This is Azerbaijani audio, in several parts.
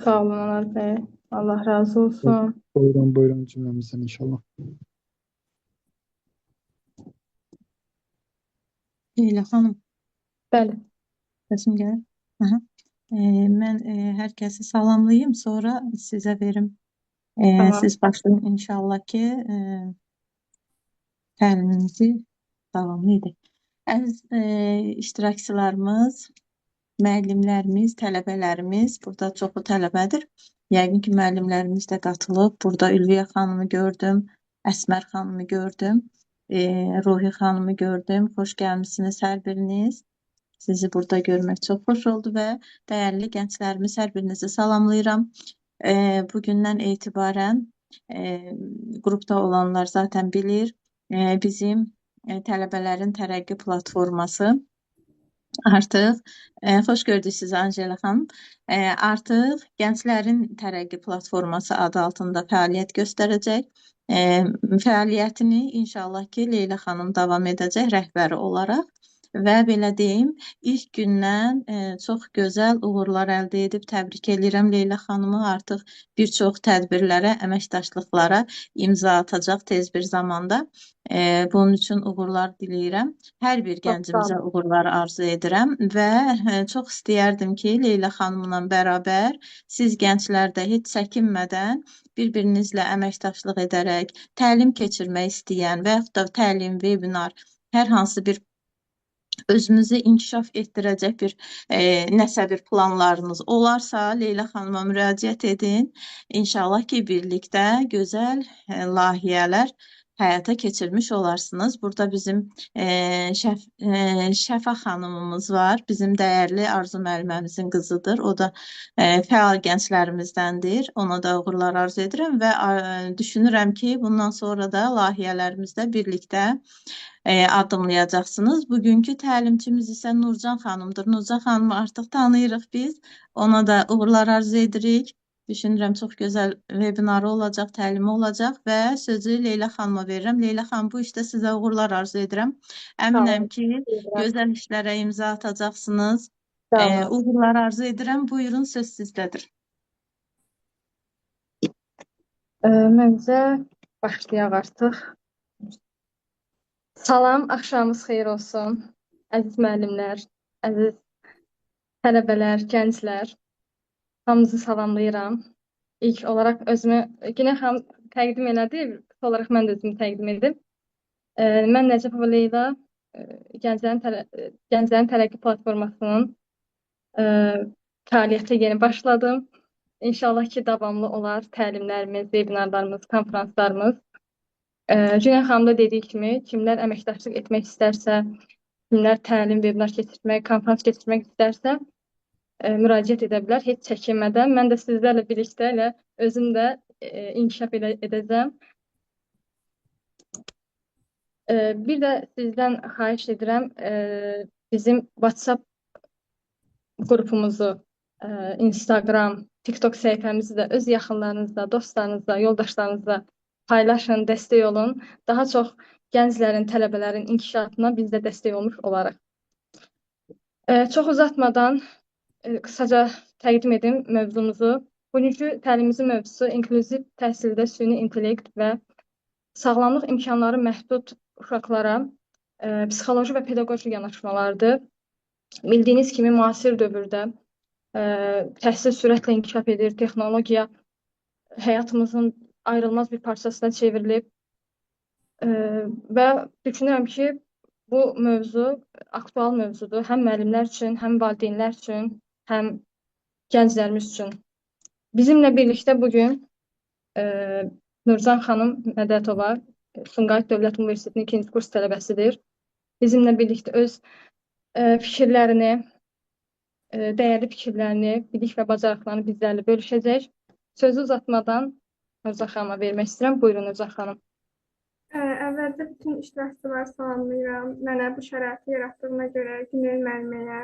Sağ olun Anar Bey. Allah razı olsun. Buyurun buyurun cümlemizden inşallah. Leyla xanım, Bəli, səsim gəlir. Aha. Mən hər kəsi salamlayım, sonra sizə verim. tamam. Siz başlayın inşallah ki, təliminizi davamlı edək. Əziz iştirakçılarımız, müəllimlərimiz, tələbələrimiz, burada çoxu tələbədir. Yəqin ki, müəllimlərimiz də qatılıb. Burada Ülviyə xanımı gördüm, Əsmər xanımı gördüm, Ruhi xanımı gördüm. Xoş gəlmisiniz hər biriniz. Sizi burada görmək çox xoş oldu və dəyərli gənclərimiz hər birinizi salamlayıram. Bugündən etibarən qrupda olanlar zaten bilir. Bizim tələbələrin tərəqqi platforması artıq xoş gördük sizi Anjela xanım. Artıq Gənclərin Tərəqqi platforması adı altında fəaliyyət göstərəcək. Fəaliyyətini inşallah ki, Leyla xanım davam edəcək rəhbəri olaraq. Və belə deyim, ilk gündən çox gözəl uğurlar əldə edib təbrik edirəm Leyla xanımı. Artıq bir çox tədbirlərə, əməkdaşlıqlara imza atacaq tez bir zamanda. Bunun üçün uğurlar diləyirəm. Hər bir Çox sağ gəncimizə olun. uğurlar arzu edirəm və çox istəyərdim ki, Leyla xanımla bərabər siz gənclər də heç çəkinmədən bir-birinizlə əməkdaşlıq edərək təlim keçirmək istəyən və yaxud da təlim, webinar, hər hansı bir özünüzü inkişaf etdirəcək bir nəsə bir planlarınız olarsa, Leyla xanıma müraciət edin. İnşallah ki, birlikdə gözəl layihələr həyata keçirmiş olarsınız. Burada bizim Şəfa xanımımız var. Bizim dəyərli Arzu müəlliməmizin qızıdır. O da fəal gənclərimizdəndir. Ona da uğurlar arzu edirəm və düşünürəm ki, bundan sonra da layihələrimizdə birlikdə addımlayacaqsınız. Bugünkü təlimçimiz isə Nurcan xanımdır. Nurcan xanımı artıq tanıyırıq biz. Ona da uğurlar arzu edirik. Düşünürəm çox gözəl webinarı olacaq, təlimi olacaq və sözü Leyla xanıma verirəm. Leyla xanım, bu işdə sizə uğurlar arzu edirəm. Sağ Əminəm olun. ki, Teşekkürler. gözəl işlərə imza atacaqsınız. Sağ olun. Uğurlar arzu edirəm. Buyurun, söz sizdədir. Məncə başlayaq artıq. Salam, axşamınız xeyir olsun. Əziz müəllimlər, əziz tələbələr, gənclər, hamınızı salamlayıram. İlk olaraq özümü Günə xanım təqdim elədi, ilk olaraq mən də özümü təqdim edim. Mən Nəcəfova Leyla, Gənclərin Tərəqqi platformasının fəaliyyətə yeni başladım. İnşallah ki, davamlı olar təlimlərimiz, webinarlarımız, konferanslarımız. Günə xanım da dediyi kimi, kimlər əməkdaşlıq etmək istərsə, kimlər təlim, webinar keçirmək, konferans keçirmək istərsə, müraciət edə bilər, heç çəkinmədən. Mən də sizlərlə birlikdə elə özüm də inkişaf edəcəm. Bir də sizdən xahiş edirəm, bizim WhatsApp qrupumuzu, Instagram, TikTok səhifəmizi də öz yaxınlarınızla, dostlarınızla, yoldaşlarınızla paylaşın, dəstək olun. Daha çox gənclərin, tələbələrin inkişafına biz də dəstək olmuş olarıq. Çox uzatmadan qısaca təqdim edim mövzumuzu. Bugünkü təlimimizin mövzusu inklüziv təhsildə süni intellekt və sağlamlıq imkanları məhdud uşaqlara psixoloji və pedaqoji yanaşmalardır. Bildiyiniz kimi, müasir dövrdə təhsil sürətlə inkişaf edir, texnologiya həyatımızın ayrılmaz bir parçasına çevrilib və düşünürəm ki, bu mövzu aktual mövzudur. Həm müəllimlər üçün, həm valideynlər üçün, həm gənclərimiz üçün. Bizimlə birlikdə bugün Nurcan xanım Mədətova, Sumqayıt Dövlət Universitetinin 2-ci kurs tələbəsidir. Bizimlə birlikdə öz fikirlərini, dəyərli fikirlərini, bilik və bacarıqlarını bizlərlə bölüşəcək. Sözü uzatmadan Nurcan xanıma vermək istəyirəm. Buyurun Nurcan xanım. Əvvəlcə bütün iştirakçıları salamlayıram. Mənə bu şəraiti yaratdığına görə Günel müəlliməyə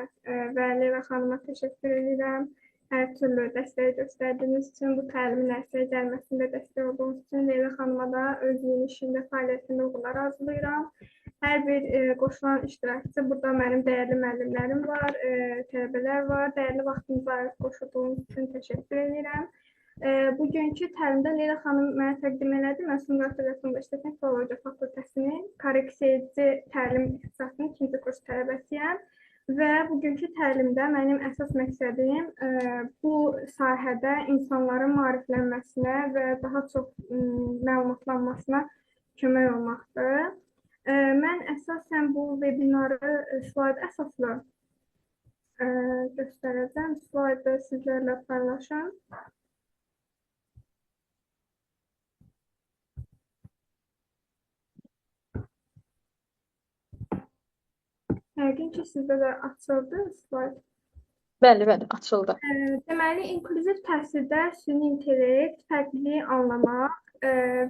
və Leyla xanıma təşəkkür edirəm. Hər türlü dəstək göstərdiyiniz üçün, bu təlimin nəticəyə gəlməsində dəstək olduğunuz üçün Leyla xanıma da öz yeni işində, fəaliyyətində uğurlar arzulayıram. Hər bir qoşulan iştirakçı, burada mənim dəyərli müəllimlərim var, tələbələr var. Dəyərli vaxtınıza ayırıb qoşulduğunuz üçün təşəkkür edirəm. Bugünkü təlimdə Leyla xanım mənə təqdim elədi. Mən Sumqayıt Dövlət Universitetinin Filologiya Fakültəsinin korreksiya edici təlim ixtisasının 2-ci kurs tələbəsiyəm. Və bugünkü təlimdə mənim əsas məqsədim bu sahədə insanların maariflənməsinə və daha çox məlumatlanmasına kömək olmaqdır. Mən əsasən bu webinarı slayd əsaslı göstərəcəm. Slaydı sizlərlə paylaşım. Yəqin ki, sizdə də açıldı slayd. Bəli, bəli, açıldı. Deməli, inklüziv təhsildə süni intellekt, fərqliliyi anlamaq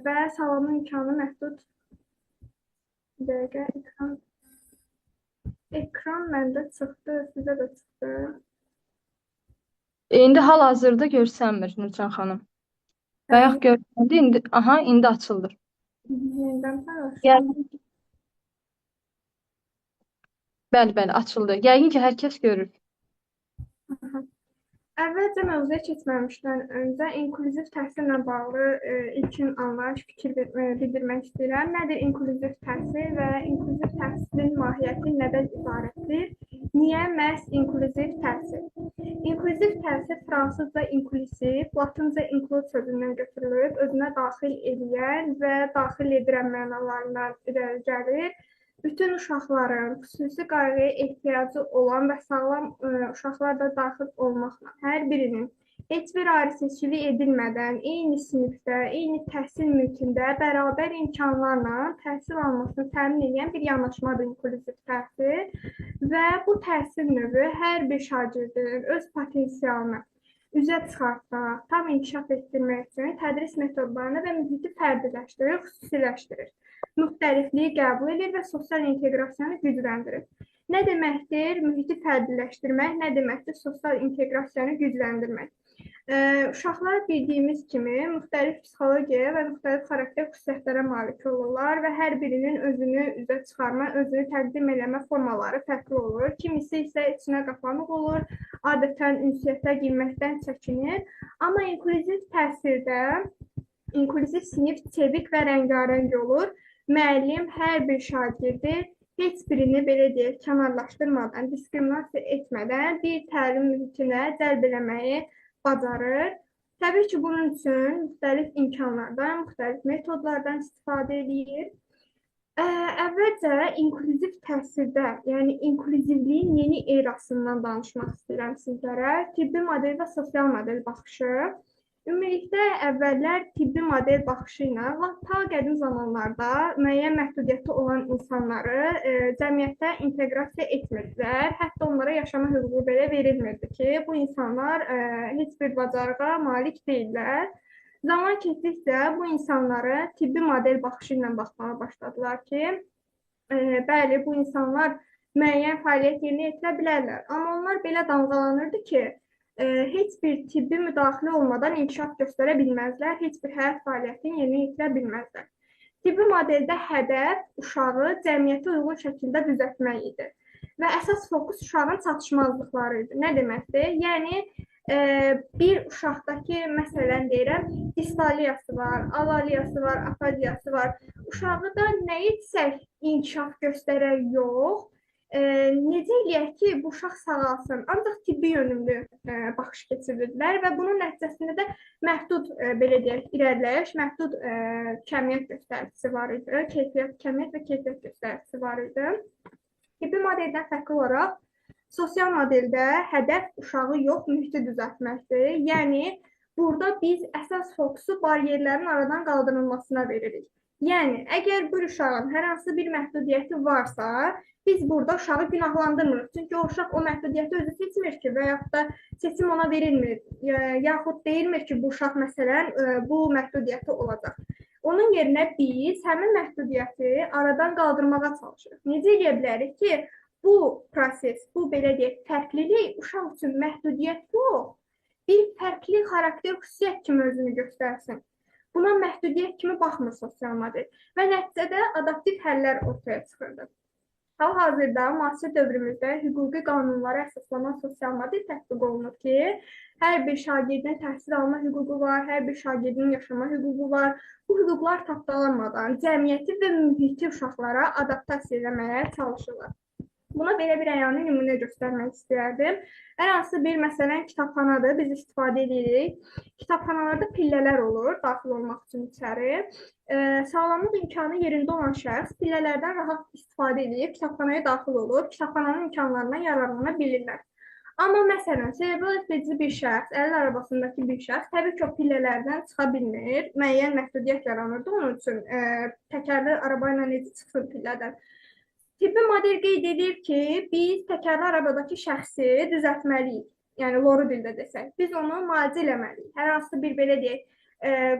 və sağlamlıq imkanı məhdud. Bir dəqiqə, ekran məndə çıxdı, sizə də çıxdı. İndi hal-hazırda görsənmir Nurcan xanım. Bayaq görsəndi, indi açıldı. Yenidən paylaşım. Yəni, bəli, açıldı. Yəqin ki, hər kəs görür. Əvvəlcə mövzuya keçməmişdən öncə inklüziv təhsillə bağlı ilkin anlayış, fikir bildirmək istəyirəm. Nədir inklüziv təhsil və inklüziv təhsilin mahiyyəti nədən ibarətdir? Niyə məhz inklüziv təhsil? İnklüziv təhsil fransızca inklusiv, latınca include sözündən götürülüb, özünə daxil edən və daxil edirən mənalarından irəli gəlir. Bütün uşaqların xüsusi qayğıya ehtiyacı olan və sağlam uşaqlar da daxil olmaqla hər birinin heç bir ayrı seçkilik edilmədən eyni sinifdə, eyni təhsil mühitində bərabər imkanlarla təhsil almasını təmin edən bir yanaşmadır inklüziv təhsil və bu təhsil növü hər bir şagirdin öz potensialını üzə çıxartmaq, tam inkişaf etdirmək üçün tədris metodlarını və mühiti fərdiləşdirir, xüsusiləşdirir. Müxtəlifliyi qəbul edir və sosial inteqrasiyanı gücləndirir. Nə deməkdir mühiti fərdiləşdirmək, nə deməkdir sosial inteqrasiyanı gücləndirmək? Uşaqlar bildiyimiz kimi müxtəlif psixologiyaya və müxtəlif xarakter xüsusiyyətlərə malik olurlar və hər birinin özünü üzə çıxarma, özünü təqdim eləmə formaları fərqli olur. Kimisi isə içinə qapanıq olur, adətən ünsiyyətə girməkdən çəkinir. Amma inklüziv təhsildə inklüziv sinif çevik və rəngarəng olur. Müəllim hər bir şagirdi heç birini belə deyək, kənarlaşdırmadan, diskriminasiya etmədən bir təlim mühitinə cəlb eləməyi bacarır. Təbii ki, bunun üçün müxtəlif imkanlardan, müxtəlif metodlardan istifadə edir. Əvvəlcə inklüziv təhsildə, yəni inklüzivliyin yeni erasından danışmaq istəyirəm sizlərə. Tibbi model və sosial model baxışı. Ümumilikdə əvvəllər tibbi model baxışı ilə ta qədim zamanlarda müəyyən məhdudiyyəti olan insanları cəmiyyətə inteqrasiya etmirdilər. Hətta onlara yaşama hüququ belə verilmirdi ki, bu insanlar heç bir bacarığa malik deyillər. Zaman keçdikcə bu insanları tibbi model baxışı ilə baxmağa başladılar ki, bəli, bu insanlar müəyyən fəaliyyət yerinə yetirə bilərlər. Amma onlar belə damğalanırdı ki, heç bir tibbi müdaxilə olmadan inkişaf göstərə bilməzlər, heç bir həyat fəaliyyətini yerinə yetirə bilməzlər. Tibbi modeldə hədəf uşağı cəmiyyətə uyğun şəkildə düzəltmək idi və əsas fokus uşağın çatışmazlıqları idi. Nə deməkdir? Yəni, bir uşaqdakı, məsələn deyirəm, distaliyası var, alaliyası var, afaziyası var. Uşağı da nə etsək inkişaf göstərək yox, necə eləyək ki, bu uşaq sağalsın? Ancaq tibbi yönümlü baxış keçirirdilər və bunun nəticəsində də məhdud, belə deyək, irəliləyiş, məhdud kəmiyyət göstəricisi var idi, kəmiyyət və keyfiyyət göstəricisi var idi. Tibbi modeldən fərqli olaraq, sosial modeldə hədəf uşağı yox, mühiti düzəltməkdir. Yəni, burada biz əsas fokusu bariyerlərin aradan qaldırılmasına veririk. Yəni, əgər bir uşağın hər hansı bir məhdudiyyəti varsa, biz burada uşağı günahlandırmırıq. Çünki o uşaq o məhdudiyyəti özü seçmir ki, və yaxud da seçim ona verilmir. Yaxud deyilmir ki, bu uşaq məsələn bu məhdudiyyəti olacaq. Onun yerinə biz həmin məhdudiyyəti aradan qaldırmağa çalışırıq. Necə edə bilərik ki, bu proses, bu belə deyək, fərqlilik uşaq üçün məhdudiyyət yox, bir fərqli xarakter xüsusiyyət kimi özünü göstərsin. buna məhdudiyyət kimi baxmır sosial model və nəticədə adaptiv həllər ortaya çıxırdı. Hal-hazırda müasir dövrümüzdə hüquqi qanunlara əsaslanan sosial model tətbiq olunur ki, hər bir şagirdin təhsil alma hüququ var, hər bir şagirdin yaşama hüququ var. Bu hüquqlar tapdalanmadan cəmiyyəti və mühiti uşaqlara adaptasiya etməyə çalışırlar. Buna belə bir əyani nümunə göstərmək istəyərdim. Hər hansı bir məsələn kitabxanadır, biz istifadə edirik. Kitabxanalarda pillələr olur, daxil olmaq üçün içəri. Sağlamlıq imkanı yerində olan şəxs pillələrdən rahat istifadə edib kitabxanaya daxil olub, kitabxananın imkanlarından yararlana bilirlər. Amma məsələn, serebral iflici bir şəxs, əlil arabasındakı bir şəxs təbii ki, o pillələrdən çıxa bilmir, müəyyən məhdudiyyət yaranırdı, onun üçün təkərli araba ilə necə çıxsın pillədən. Tibbi model qeyd edir ki, biz təkərli arabadakı şəxsi düzəltməliyik. Yəni, loru dildə desək. Biz onu müalicə eləməliyik. Hər hansı bir, belə deyək,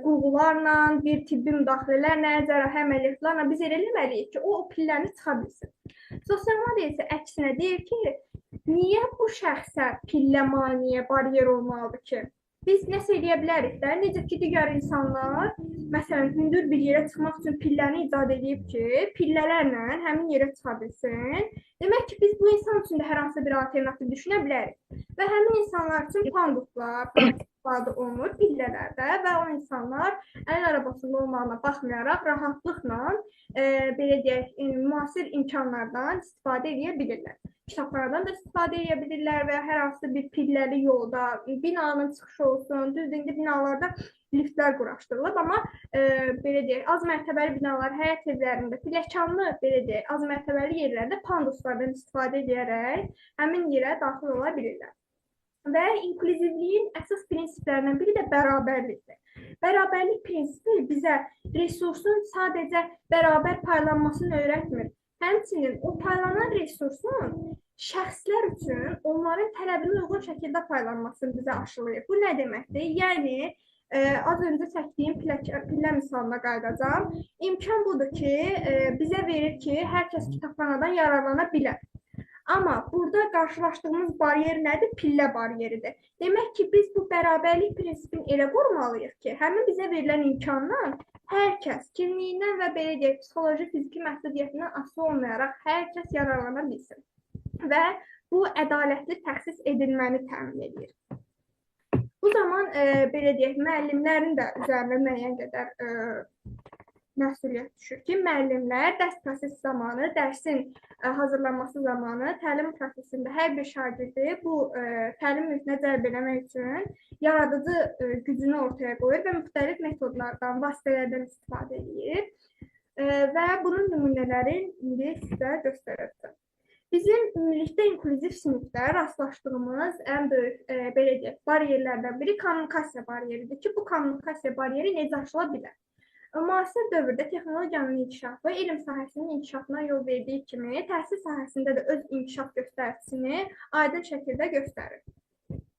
qurğularla, bir tibbi müdaxilələrlə, cərrahi əməliyyatlarla biz elə eləməliyik ki, o pilləni çıxa bilsin. Sosial model isə əksinə deyir ki, niyə bu şəxsə pillə maneə, baryer olmalıdır ki? Biz nəsə edə bilərik də, necə ki, digər insanlar, məsələn, hündür bir yerə çıxmaq üçün pilləni icad edib ki, pillələrlə həmin yerə çıxa bilsin. Demək ki, biz bu insan üçün də hər hansı bir alternativ düşünə bilərik. Və həmin insanlar üçün panduslar istifadə olunur pillələrdə və o insanlar əl arabasında olmağına baxmayaraq rahatlıqla, belə deyək, müasir imkanlardan istifadə edə bilirlər. Kitabxanadan da istifadə edə bilirlər və hər hansı bir pilləli yolda, binanın çıxışı olsun, düzdür, binalarda liftlər quraşdırılıb, amma belə deyək, az mərtəbəli binalar, həyət evlərində, pilləkənli, belə deyək, az mərtəbəli yerlərdə panduslardan istifadə edərək həmin yerə daxil ola bilirlər. Və inklüzivliyin əsas prinsiplərindən biri də bərabərlikdir. Bərabərlik prinsipi bizə resursun sadəcə bərabər paylanmasını öyrətmir. Həmçinin o paylanan resursun şəxslər üçün onların tələbinə uyğun şəkildə paylanmasını bizə aşılayır. Bu nə deməkdir? Yəni, az öncə çəkdiyim pillə misalına qayıdacağam. İmkan budur ki, bizə verir ki, hər kəs kitabxanadan yararlana bilər. Amma burada qarşılaşdığımız baryer nədir? Pillə baryeridir. Demək ki, biz bu bərabərlik prinsipini elə qurmalıyıq ki, həmin bizə verilən imkandan hər kəs kimliyindən və belə deyək, psixoloji, fiziki məhdudiyyətindən asılı olmayaraq hər kəs yararlana bilsin. Və bu ədalətli təxsis edilməni təmin edir. Bu zaman, belə deyək, müəllimlərin də üzərində müəyyən qədər məsuliyyət düşür ki, müəllimlər dərs prosesi zamanı, dərsin hazırlanması zamanı təlim prosesində hər bir şagirdi bu təlim mühitinə cəlb eləmək üçün yaradıcı gücünü ortaya qoyur və müxtəlif metodlardan, vasitələrdən istifadə edir və bunun nümunələri indi sizə göstərəcəm. Bizim ümumilikdə inklüziv sinifdə rastlaşdığımız ən böyük, belə deyək, baryerlərdən biri kommunikasiya baryeridir ki, bu kommunikasiya baryeri necə aşıla bilər? Müasir dövrdə texnologiyanın inkişafı elm sahəsinin inkişafına yol verdiyi kimi, təhsil sahəsində də öz inkişaf göstəricini aydın şəkildə göstərir.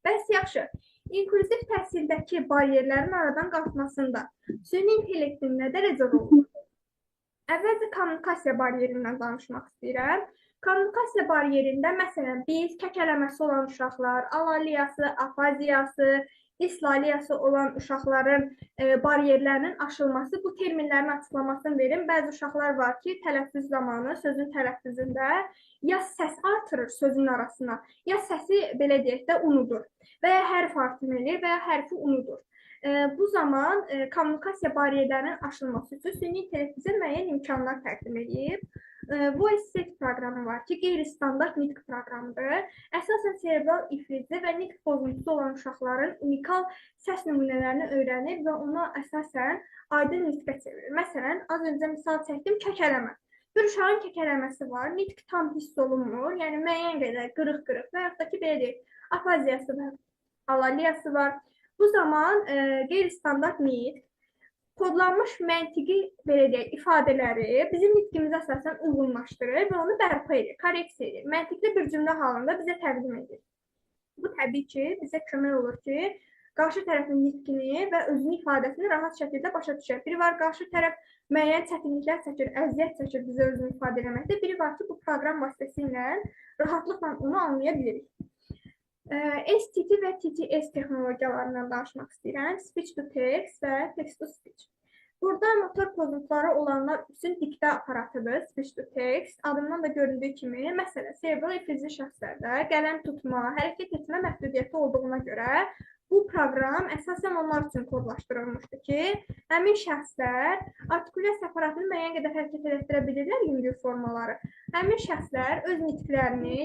Bəs yaxşı, inklüziv təhsildəki baryerlərin aradan qalxmasında süni intellektin nə dərəcə rolu var? Əvvəlcə kommunikasiya baryerindən danışmaq istəyirəm. Kommunikasiya baryerində, məsələn, biz kəkələməsi olan uşaqlar, alaliyası, afaziyası, dislaliyası olan uşaqların baryerlərinin aşılması, bu terminlərin açıqlamasını verim. Bəzi uşaqlar var ki, tələffüz zamanı, sözün tələffüzündə ya səs artırır sözün arasına, ya səsi, belə deyək də, unudur və ya hərf artım edir və ya hərfi unudur. Bu zaman kommunikasiya baryerlərinin aşılması üçün süni intellekt bizə müəyyən imkanlar təqdim edib. Voice Set proqramı var ki, qeyri-standart nitq proqramıdır. Əsasən serebral iflici və nitq pozuntusu olan uşaqların unikal səs nümunələrini öyrənir və ona əsasən aydın nitqə çevirir. Məsələn, az öncə misal çəkdim, kəkələmə. Bir uşağın kəkələməsi var, nitq tam hiss olunmur, yəni müəyyən qədər qırıq-qırıq və yaxud da ki, belə deyək, afaziyası var, alaliyası var. Bu zaman qeyri-standart nitq kodlanmış məntiqi, belə deyək, ifadələri bizim nitqimizə əsasən uyğunlaşdırır və onu bərpa edir, korreksiya edir. Məntiqli bir cümlə halında bizə təqdim edir. Bu təbii ki, bizə kömək olur ki, qarşı tərəfin nitqini və özünün ifadəsini rahat şəkildə başa düşək. Biri var, qarşı tərəf müəyyən çətinliklər çəkir, əziyyət çəkir bizə özünü ifadə eləməkdə. Biri var ki, bu proqram vasitəsilə rahatlıqla onu anlaya bilirik. STT və TTS texnologiyalarından danışmaq istəyirəm. Speech to text və text to speech. Burada motor pozuntuları olanlar üçün diktə aparatıdır, speech to text. Adından da göründüyü kimi, məsələn, serebral ifrizli şəxslərdə qələm tutma, hərəkət etmə məhdudiyyəti olduğuna görə bu proqram əsasən onlar üçün kodlaşdırılmışdır ki, həmin şəxslər artikulyasiya aparatını müəyyən qədər hərəkət etdirə bilirlər yüngül formaları. Həmin şəxslər öz nitqlərini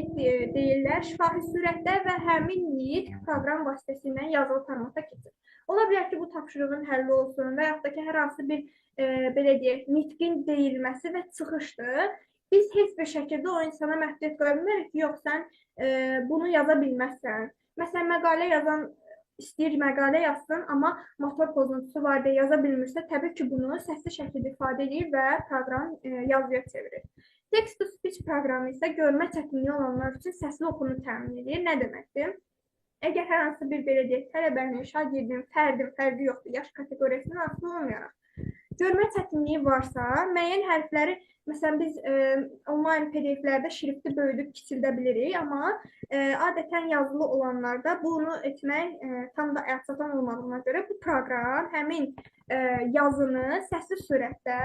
deyirlər şifahi surətdə və həmin nitq proqram vasitəsilə yazılı formata keçir. Ola bilər ki, bu tapşırığın həlli olsun və yaxud da ki, hər hansı bir belə deyək, nitqin deyilməsi və çıxışdır. Biz heç bir şəkildə o insana məhdudiyyət qoya bilmərik ki, yox, sən bunu yaza bilməzsən. Məsələn, məqalə yazan istəyir məqalə yazsın, amma motor pozuntusu var deyə yaza bilmirsə, təbii ki, bunu səsli şəkildə ifadə edir və proqram yazıya çevirir. Text to speech proqramı isə görmə çətinliyi olanlar üçün səsli oxunu təmin edir. Nə deməkdir? Əgər hər hansı bir belə deyək, tələbənin, şagirdin, fərdi yoxdur, yaş kateqoriyasından asılı olmayaraq, görmə çətinliyi varsa, müəyyən hərfləri, məsələn, biz onlayn PDF-lərdə şrifti böyüdüb kiçildə bilirik, amma adətən yazılı olanlarda bunu etmək tam da əlçatan olmadığına görə bu proqram həmin yazını səsli surətdə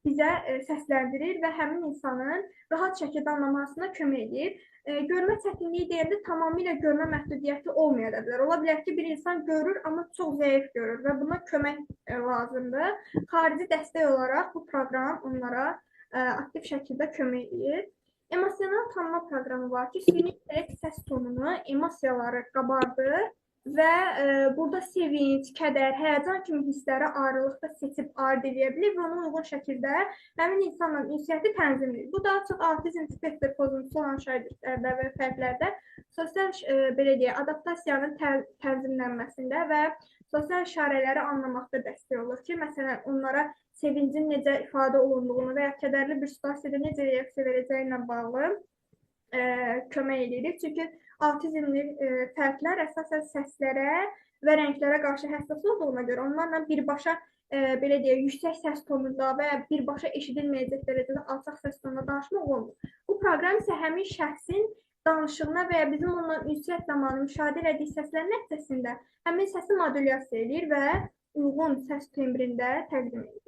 bizə səsləndirir və həmin insanın rahat şəkildə anlamasına kömək edir. Görmə çətinliyi deyəndə tamamilə görmə məhdudiyyəti olmaya da bilər. Ola bilər ki, bir insan görür, amma çox zəif görür və buna kömək lazımdır. Xarici dəstək olaraq bu proqram onlara aktiv şəkildə kömək edir. Emosional tanıma proqramı var ki, süni intellekt səs tonunu, emosiyaları qabardır və burada sevinç, kədər, həyəcan kimi hissləri ayrılıqda seçib ayırd edə bilir və ona uyğun şəkildə həmin insanla ünsiyyəti tənzimləyir. Bu daha çox autizm spektr pozuntusu olan şagirdlərdə və fərdlərdə sosial belə deyək, adaptasiyanın tənzimlənməsində və sosial işarələri anlamaqda dəstək olur ki, məsələn, onlara sevincin necə ifadə olunduğunu və ya kədərli bir situasiyada necə reaksiya verəcəyi ilə bağlı kömək edirik. Çünki autizmli fərdlər əsasən səslərə və rənglərə qarşı həssas olduğuna görə onlarla birbaşa belə deyək, yüksək səs tonunda və ya birbaşa eşidilməyəcək dərəcədə alçaq səs tonunda danışmaq olmur. Bu proqram isə həmin şəxsin danışığına və ya bizim onunla ünsiyyət zamanı müşahidə etdiyi səslərin nəticəsində həmin səsi modulyasiya edir və uyğun səs tembrində təqdim edir.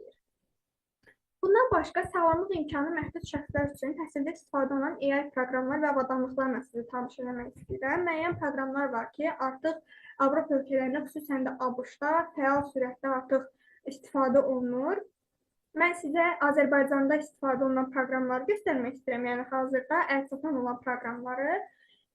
Bundan başqa, sağlamlıq imkanı məhdud şəxslər üçün təhsildə istifadə olunan AI proqramlar və avadanlıqlarla sizi tanış eləmək istəyirəm. Müəyyən proqramlar var ki, artıq Avropa ölkələrində, xüsusən də ABŞ-da fəal surətdə artıq istifadə olunur. Mən sizə Azərbaycanda istifadə olunan proqramları göstərmək istəyirəm, yəni hazırda əlçatan olan proqramları.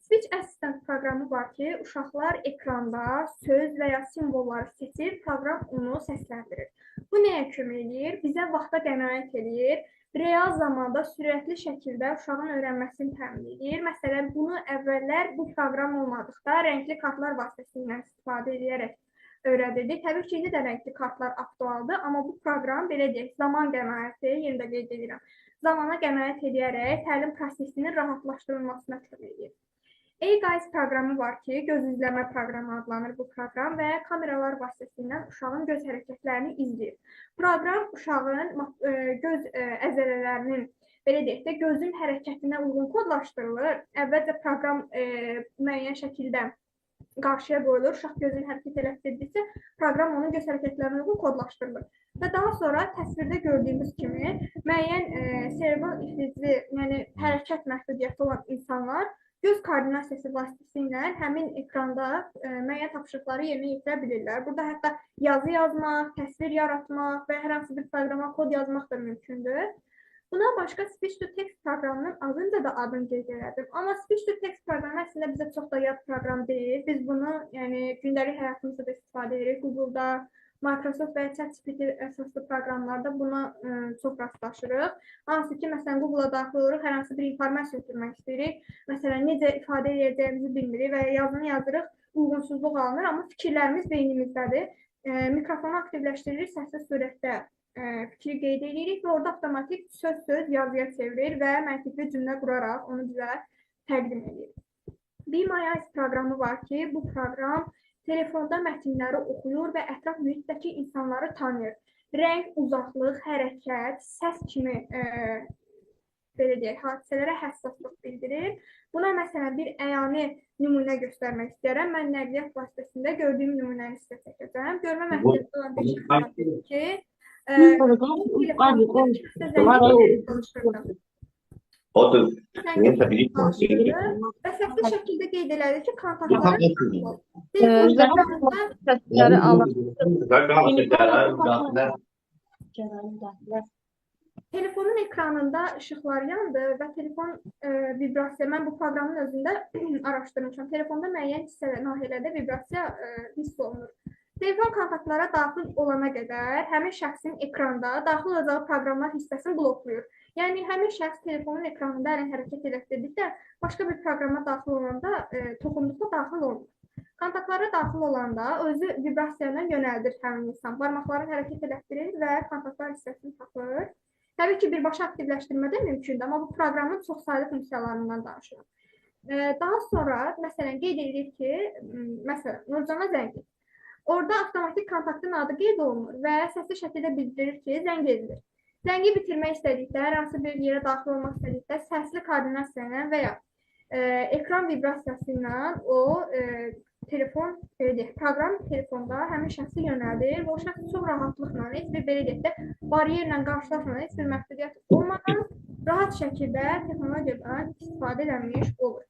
Speech Assistant proqramı var ki, uşaqlar ekranda söz və ya simvolları seçir, proqram onu səsləndirir. Bu nəyə kömək edir? Bizə vaxta qənaət edir, real zamanda sürətli şəkildə uşağın öyrənməsini təmin edir. Məsələn, bunu əvvəllər bu proqram olmadıqda rəngli kartlar vasitəsilə istifadə edərək öyrədirdik. Təbii ki, indi də rəngli kartlar aktualdır, amma bu proqram belə deyək, zaman qənaəti, yenə də qeyd edirəm, zamana qənaət edərək təlim prosesinin rahatlaşdırılmasına kömək edir. A-Guys proqramı var ki, göz izləmə proqramı adlanır bu proqram və kameralar vasitəsilə uşağın göz hərəkətlərini izləyir. Proqram uşağın göz əzələlərinin, belə deyək də, gözün hərəkətinə uyğun kodlaşdırılır. Əvvəlcə proqram müəyyən şəkildə qarşıya qoyulur, uşaq gözün hərəkət etdirirsə, proqram onun göz hərəkətlərinə uyğun kodlaşdırılır. Və daha sonra təsvirdə gördüyümüz kimi müəyyən serebral ifrizli, yəni hərəkət məhdudiyyəti olan insanlar göz koordinasiyası vasitəsilə həmin ekranda müəyyən tapşırıqları yerinə yetirə bilirlər. Burada hətta yazı yazmaq, təsvir yaratmaq və hər hansı bir proqrama kod yazmaq da mümkündür. Bundan başqa Speech to Text proqramının adınca da adını qeyd elədim. Amma Speech to Text proqramı əslində bizə çox da yad proqram deyil. Biz bunu gündəlik həyatımızda da istifadə edirik. Google'da, Microsoft və ChatGPT əsaslı proqramlarda buna çox rastlaşırıq. Hansı ki, məsələn, Google-a daxil oluruq, hər hansı bir informasiya ötürmək istəyirik. Məsələn, necə ifadə edəcəyimizi bilmirik və yazını yazırıq, uyğunsuzluq alınır, amma fikirlərimiz beynimizdədir. Mikrofonu aktivləşdiririk, səsli surətdə fikri qeyd edirik və orada avtomatik söz yazıya çevirir və məntiqli cümlə quraraq onu bizə təqdim edir. Be My Eyes proqramı var ki, bu proqram telefonda mətnləri oxuyur və ətraf mühitdəki insanları tanıyır. Rəng, uzaqlıq, hərəkət, səs kimi belə deyək, hadisələrə həssaslıq bildirir. Buna məsələn bir əyani nümunə göstərmək istəyirəm. Mən nəqliyyat vasitəsində gördüyüm nümunəni sizə çəkəcəm. Görmə məhdədiyyəti olan bir şəxs dedi ki, telefonda danışırdım. Və səsli şəkildə qeyd elədi ki, kontaktlara Səsləri alın. telefonun ekranında işıqlar yandı və telefon vibrasiya, mən bu proqramın özündə araşdırmışam. Telefonda müəyyən nahiyələrdə vibrasiya hiss olunur. Telefon kontaktlara daxil olana qədər həmin şəxsin ekranda daxil olacağı proqramlar hissəsini bloklayır. Yəni həmin şəxs telefonun ekranında əlini hərəkət etdirdikdə başqa bir proqrama daxil olanda toxunduqda daxil olmur. Kontaktlara daxil olanda özü vibrasiyana yönəldir həmin insan. Barmaqlarını hərəkət etdirir və kontaktlar hissəsini tapır. Təbii ki, birbaşa aktivləşdirmə də mümkündür, amma bu proqramın çox saylı funksiyalarından danışıram. Daha sonra, məsələn, qeyd edilir ki, məsələn, Nurcana zəng edir. Orada avtomatik kontaktın adı qeyd olunur və səsli şəkildə bildirir ki, zəng edilir. Zəngi bitirmək istədikdə, hər hansı bir yerə daxil olmaq istədikdə səsli koordinasiya ilə və ya ekran vibrasiyası ilə o telefon, proqram telefonda həmin şəxsi yönəldir və o şəxs çox rahatlıqla, heç bir belə deyək də, bariyerlə qarşılaşmadan, heç bir məhdudiyyət olmadan rahat şəkildə texnologiyadan istifadə edilmiş olur.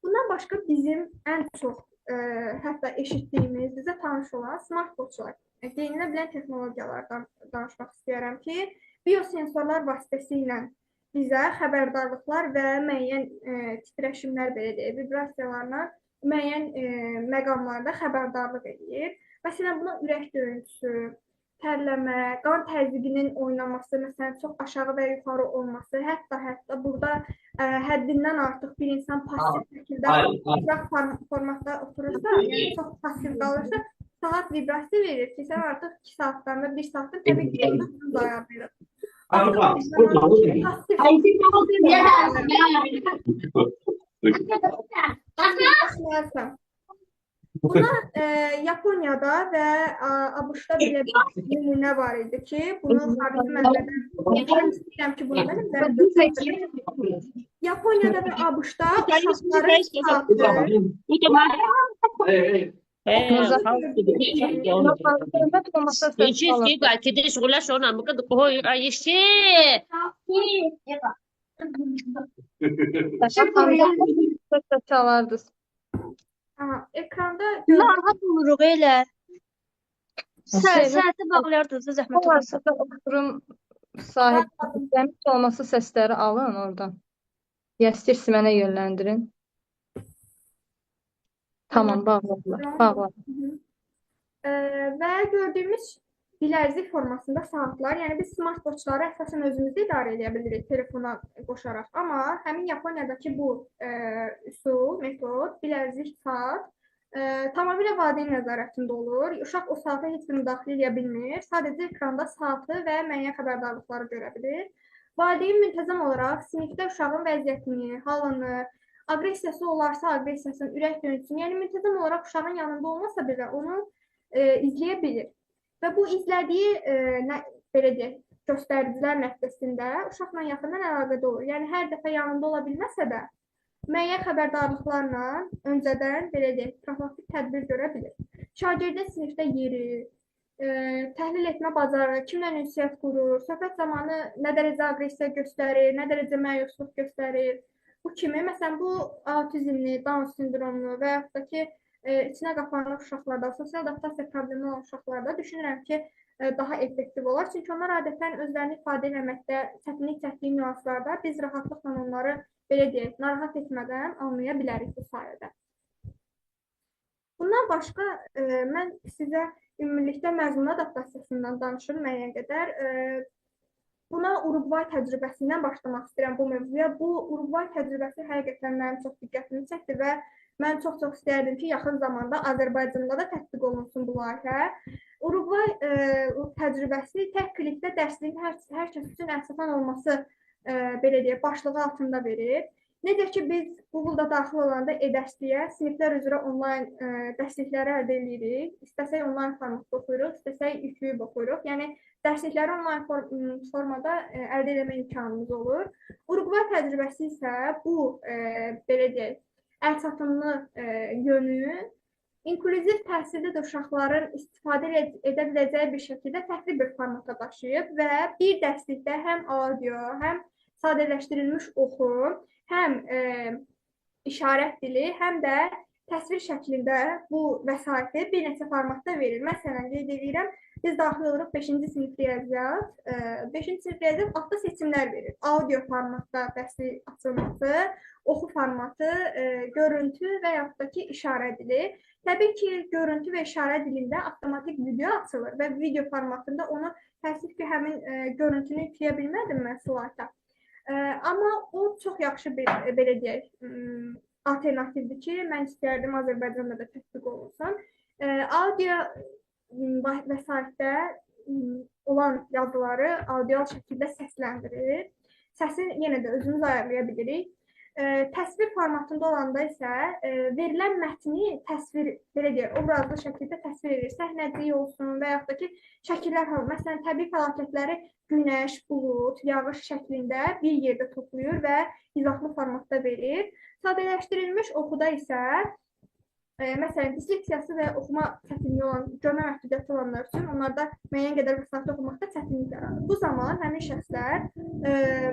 Bundan başqa bizim ən çox hətta eşitdiyimiz, bizə tanış olan smartwatchlar, deyinilə bilən texnologiyalardan danışmaq istəyirəm ki, biosensorlar vasitəsilə bizə xəbərdarlıqlar və müəyyən titreşimlər, belə deyək, vibrasiyalarla müəyyən məqamlarda xəbərdarlıq edir. Məsələn, buna ürək döyüntüsü, tərləmə, qan təzyiqinin oynaması, məsələn, çox aşağı və yuxarı olması, hətta burada həddindən artıq bir insan pasiv şəkildə uzaq formatda oturursa, yəni çox pasiv qalırsa, saat vibrasiya verir ki, sən artıq 2 saatdan və 1 saatdan təbii ki, dayanır. Buna Yaponiyada və ABŞ-da belə bir nümunə var idi ki, bunu sabit mənbədən istəyirəm ki, bunu mənim Yaponiyada və ABC-da uşaqların saatı ekranda Narahat oluruq elə. Saati bağlayardınız da zəhmət olmasa. Oturum sahibi olması səsləri alın oradan. Ya istəyirsə mənə yönləndirin. Tamam, bağladılar. Və gördüyümüz bilərzik formasında saatlar, yəni biz smartwatchları əsasən özümüzdə idarə edə bilirik telefona qoşaraq. Amma həmin Yaponiyadakı bu üsul, metod, bilərzik saat tamamilə valideyn nəzarətində olur. Uşaq o saata heç bir müdaxilə edə bilmir. Sadəcə ekranda saatı və müəyyən xəbərdarlıqları görə bilir. Valideyn müntəzəm olaraq sinifdə uşağın vəziyyətini, halını, aqressiyası olarsa aqressiyasını, ürək döyüntüsünü, yəni müntəzəm olaraq uşağın yanında olmasa belə onu izləyə bilir. Və bu izlədiyi, belə deyək, göstəricilər nəticəsində uşaqla yaxından əlaqədə olur. Yəni hər dəfə yanında ola bilməsə də müəyyən xəbərdarlıqlarla öncədən, belə deyək, profilaktik tədbir görə bilir. Şagirdin sinifdə yeri, təhlil etmə bacarığı, kimlə ünsiyyət qurur, söhbət zamanı nə dərəcə aqressiya göstərir, nə dərəcə məyusluq göstərir. Bu kimi, məsələn, bu autizmli, Down sindromlu və yaxud da ki, içinə qapanmış uşaqlarda, sosial adaptasiya problemi olan uşaqlarda düşünürəm ki, daha effektiv olar. Çünki onlar adətən özlərini ifadə etməkdə çətinlik çəkdiyi nüanslarda biz rahatlıqla onları, belə deyək, narahat etmədən anlaya bilərik bu sayədə. Bundan başqa, mən sizə ümumilikdə məzmun adaptasiyasından danışım müəyyən qədər. Buna Uruqvay təcrübəsindən başlamaq istəyirəm bu mövzuya. Bu Uruqvay təcrübəsi həqiqətən mənim çox diqqətimi çəkdi və mən çox istəyərdim ki, yaxın zamanda Azərbaycanda da tətbiq olunsun bu layihə. Uruqvay təcrübəsi tək klikdə dərsliyin hər kəs üçün əlçatan olması, belə deyək, başlığı altında verir. Necə ki, biz Google-da daxil olanda e-dərsliyə siniflər üzrə onlayn dərslikləri əldə edirik. İstəsək onlayn formatda oxuyuruq, istəsək yüklüyüb oxuyuruq. Yəni, dərslikləri onlayn formada əldə etmə imkanımız olur. Uruqvay təcrübəsi isə bu belə deyək, əlçatımlı yönü inklüziv təhsildə də uşaqların istifadə edə biləcəyi bir şəkildə fərqli bir formata daşıyıb və bir dərslikdə həm audio, həm sadələşdirilmiş oxu, həm işarət dili, həm də təsvir şəklində bu vəsaiti bir neçə formatda verir. Məsələn, qeyd edirəm, biz daxil oluruq 5-ci sinif riyaziyyat. 5-ci sinif riyaziyyat altda seçimlər verir. Audio formatda dərsi açılması, oxu formatı, görüntü və yaxud da ki, işarə dili. Təbii ki, görüntü və işarə dilində avtomatik video açılır və video formatında onu təəssüf ki, həmin görüntünü yükləyə bilmədim mən slayta. Amma o çox yaxşı bir, belə deyək, alternativdir ki, mən istərdim Azərbaycanda da tətbiq olunsun. Audio vəsaitdə olan yazıları audio şəkildə səsləndirir. Səsi yenə də özümüz ayarlaya bilirik. Təsvir formatında olanda isə verilən mətni təsvir, belə deyək, obrazlı şəkildə təsvir edir. Səhnəcik olsun və yaxud da ki, şəkillər halı. Məsələn, təbii fəlakətləri günəş, bulud, yağış şəklində bir yerdə toplayır və izahlı formatda verir. Sadələşdirilmiş oxuda isə məsələn, disleksiyası və oxuma çətinliyi olan, görmə məhdudiyyəti olanlar üçün onlarda müəyyən qədər vəsaitdə oxumaqda çətinlik yaradır. Bu zaman həmin şəxslər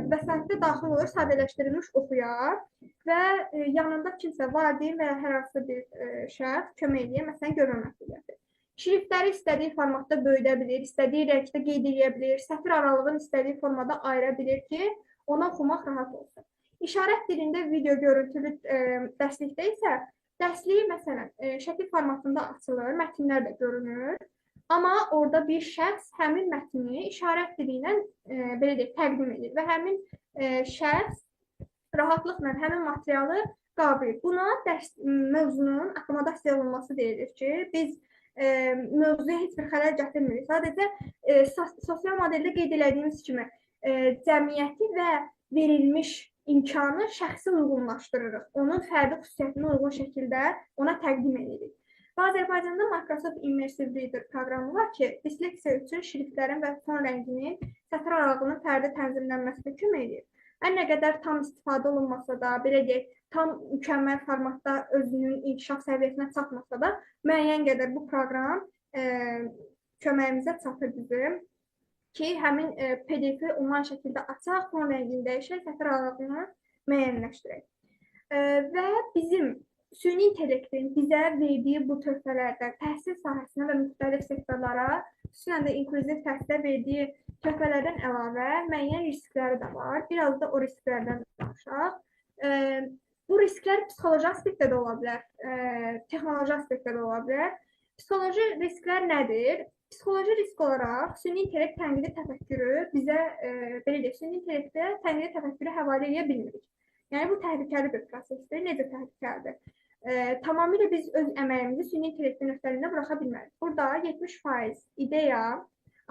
vəsaitdə daxil olur sadələşdirilmiş oxuya və yanında kimsə valideyn və ya hər hansı bir şəxs kömək edir, məsələn, görmə məhdudiyyəti. Şriftləri istədiyi formatda böyüdə bilir, istədiyi rəngdə qeyd edə bilir, sətir aralığını istədiyi formada ayıra bilir ki, ona oxumaq rahat olsun. İşarət dilində video görüntülü dərslikdə isə dərsliyi, məsələn, şəkil formatında açılır, mətnlər də görünür. Amma orada bir şəxs həmin mətni işarət dili ilə belə deyək, təqdim edir və həmin şəxs rahatlıqla həmin materialı qavrayır. Buna mövzunun akkomodasiya olunması deyilir ki, biz mövzuya heç bir xələl gətirmirik. Sadəcə sosial modeldə qeyd edildiyimiz kimi cəmiyyəti və verilmiş imkanı şəxsi uyğunlaşdırırıq. Onun fərdi xüsusiyyətinə uyğun şəkildə ona təqdim edirik. Və Azərbaycanda Microsoft Immersive Reader proqramı var ki, disleksiya üçün şriftlərin və fon rənginin sətir aralığının fərdi tənzimlənməsinə kömək edir. Hər nə qədər tam istifadə olunmasa da, belə deyək, tam mükəmməl formatda özünün inkişaf səviyyəsinə çatmasa da, müəyyən qədər bu proqram köməyimizə çatır bizim ki, həmin PDF-i onlayn şəkildə açaq, fon rəngini dəyişək, sətir aralığını müəyyənləşdirək. Və bizim süni intellektin bizə verdiyi bu töhfələrdə təhsil sahəsinə və müxtəlif sektorlara, xüsusən də inklüziv təhsilə verdiyi töhfələrdən əlavə müəyyən riskləri də var. Biraz da o risklərdən danışaq. Bu risklər psixoloji aspektdə də ola bilər, texnoloji aspektdə də ola bilər. Psixoloji risklər nədir? Psixoloji risk olaraq süni intellekt tənqidi təfəkkürü bizə, belə deyək, süni intellektdə tənqidi təfəkkürü həvalə edə bilmirik. Yəni, bu təhlükəli bir prosesdir. Necə təhlükəlidir? Tamamilə biz öz əməyimizi süni intellektin öhdəliyində buraxa bilmərik. Burada 70% ideya,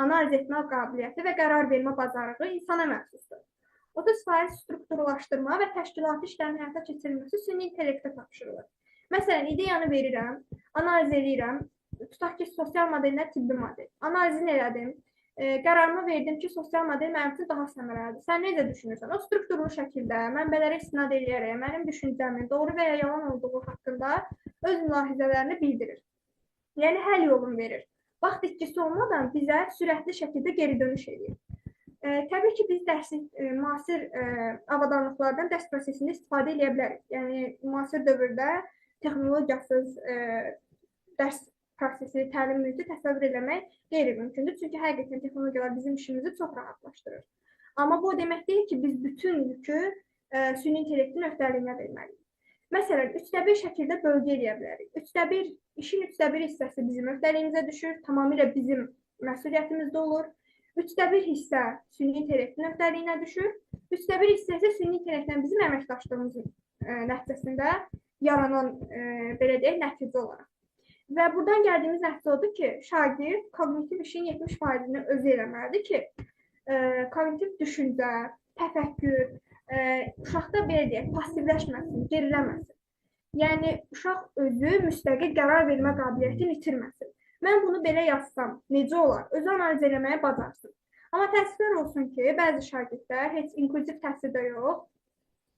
analiz etmə qabiliyyəti və qərar vermə bacarığı insana məxsusdur. 30% strukturlaşdırma və təşkilati işlərin həyata keçirilməsi süni intellektə tapşırılır. Məsələn, ideyanı verirəm, analiz edirəm, tutaq ki, sosial modellər tibbi model. Analizini elədim, qərarımı verdim ki, sosial model mənim üçün daha səmərəlidir. Sən necə düşünürsən? O strukturlu şəkildə mənbələrə istinad edərək, mənim düşüncəmin doğru və ya yalan olduğu haqqında öz mülahizələrini bildirir. Yəni, həll yolunu verir. Vaxt itkisi olmadan bizə sürətli şəkildə geri dönüş edir. Təbii ki, biz müasir avadanlıqlardan dərs prosesində istifadə edə bilərik. Yəni, müasir dövrdə texnologiyasız dərs prosesi, təlim mühiti təsəvvür eləmək qeyri-mümkündür. Çünki həqiqətən texnologiyalar bizim işimizi çox rahatlaşdırır. Amma bu o demək deyil ki, biz bütün yükü süni intellektin öhdəliyinə verməliyik. Məsələn, 3:1 şəkildə bölgə edə bilərik. İşin 3:1 hissəsi bizim öhdəliyimizə düşür, tamamilə bizim məsuliyyətimizdə olur. 3:1 hissə süni intellektin öhdəliyinə düşür. 3:1 hissə isə süni intellektlə bizim əməkdaşlığımızın nəticəsində yaranan, belə deyək, nəticə olaraq. Və buradan gəldiyimiz nəticə odur ki, şagird kognitiv işin 70%-ni özü eləməlidir ki, kognitiv düşüncə, təfəkkür, uşaqda belə deyək, passivləşməsin, geriləməsin. Yəni, uşaq özü müstəqil qərar vermə qabiliyyətini itirməsin. Mən bunu belə yazsam necə olar? Özü analiz eləməyə bacarsın. Amma təəssüflər olsun ki, bəzi şagirdlər heç inklüziv təhsildə yox,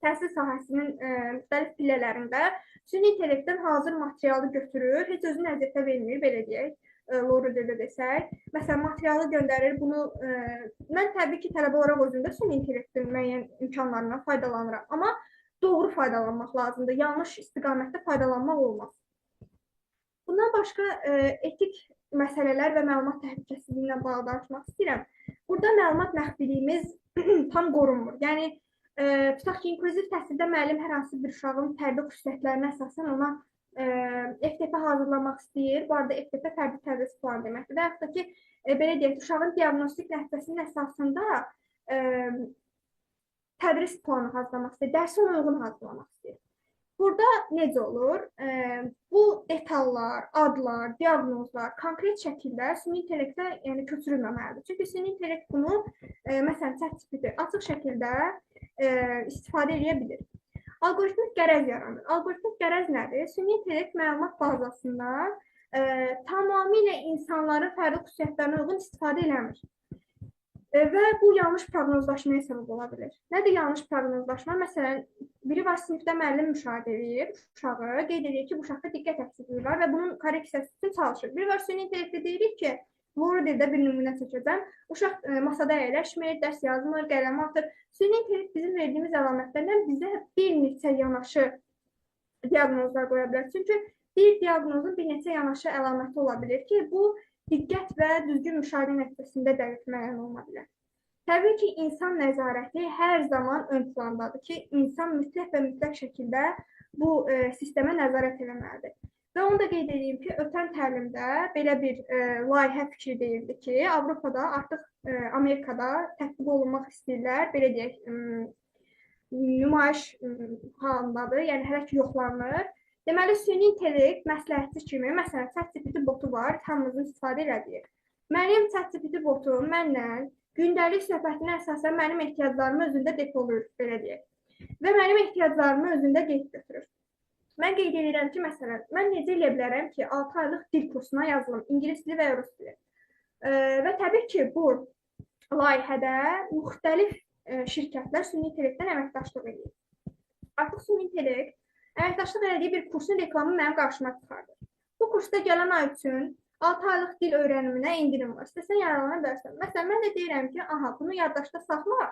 təhsil sahəsinin müxtəlif pillələrində süni intellektdən hazır materialı götürür, heç özünü əziyyətə vermir, belə deyək, Lori dildə desək. Məsələn, materialı göndərir, bunu mən təbii ki, tələbə olaraq özümdə süni intellektin müəyyən imkanlarından faydalanıram, amma doğru faydalanmaq lazımdır, yanlış istiqamətdə faydalanmaq olmaz. Bundan başqa etik məsələlər və məlumat təhlükəsizliyi ilə bağlı danışmaq istəyirəm. Burada məlumat məxfiliyimiz tam qorunmur. Yəni, tutaq ki, inklüziv təhsildə müəllim hər hansı bir uşağın fərdi xüsusiyyətlərinə əsasən ona FTP hazırlamaq istəyir. Bu arada FTP fərdi tədris planı deməkdir. Və yaxud da ki, belə deyək, uşağın diaqnostik nəticəsinin əsasında tədris planı hazırlamaq istəyir, dərsə uyğun hazırlamaq istəyir. Burada necə olur? Bu detallar, adlar, diaqnozlar konkret şəkildə süni intellektə köçürülməməlidir. Çünki süni intellekt bunu, məsələn, ChatGPT açıq şəkildə istifadə edə bilir. Alqoritmik qərəz yaranır. Alqoritmik qərəz nədir? Süni intellekt məlumat bazasından tamamilə insanların fərdi xüsusiyyətlərinə uyğun istifadə eləmir. Və bu yanlış proqnozlaşmaya səbəb ola bilir. Nədir yanlış proqnozlaşma? Məsələn, biri var sinifdə müəllim müşahidə edir uşağı, qeyd edir ki, bu uşaqda diqqət əksikliyi var və bunun korreksiyası üçün çalışır. Biri var süni intellektdə deyirik ki, Lori dildə bir nümunə çəkəcəm. Uşaq masada əyləşmir, dərs yazmır, qələmə atır. Süni intellekt bizim verdiyimiz əlamətlərdən bizə bir neçə yanaşı diaqnozlar qoya bilər. Çünki bir diaqnozun bir neçə yanaşı əlaməti ola bilir ki, bu diqqət və düzgün müşahidə nəticəsində dəqiq müəyyən olma bilər. Təbii ki, insan nəzarəti hər zaman ön plandadır ki, insan mütləq və mütləq şəkildə bu sistemə nəzarət eləməlidir. Və onu da qeyd edeyim ki, ötən təlimdə belə bir layihə fikri deyildi ki, Avropada artıq Amerikada tətbiq olunmaq istəyirlər, belə deyək, nümayiş halındadır, yəni hələ ki yoxlanılır. Deməli, süni intellekt məsləhətçi kimi, məsələn, ChatGPT botu var, hamımızın istifadə elədiyi. Mənim ChatGPT botum mənlə gündəlik söhbətinə əsasən mənim ehtiyaclarımı özündə depoluyur, belə deyək. Və mənim ehtiyaclarımı özündə qeyd götürür. Mən qeyd edirəm ki, məsələn, mən necə eləyə bilərəm ki, 6 aylıq dil kursuna yazılım, ingilis dili və rus dili. Və təbii ki, bu layihədə müxtəlif şirkətlər süni intellektdən əməkdaşlıq edir. Artıq süni intellekt əməkdaşlıq elədiyi bir kursun reklamı mənim qarşıma çıxardır. Bu kursda gələn ay üçün 6 aylıq dil öyrəniminə indirim var. İstəsən yararlana bilərsən. Məsələn, mən də deyirəm ki, aha, bunu yaddaşda saxla,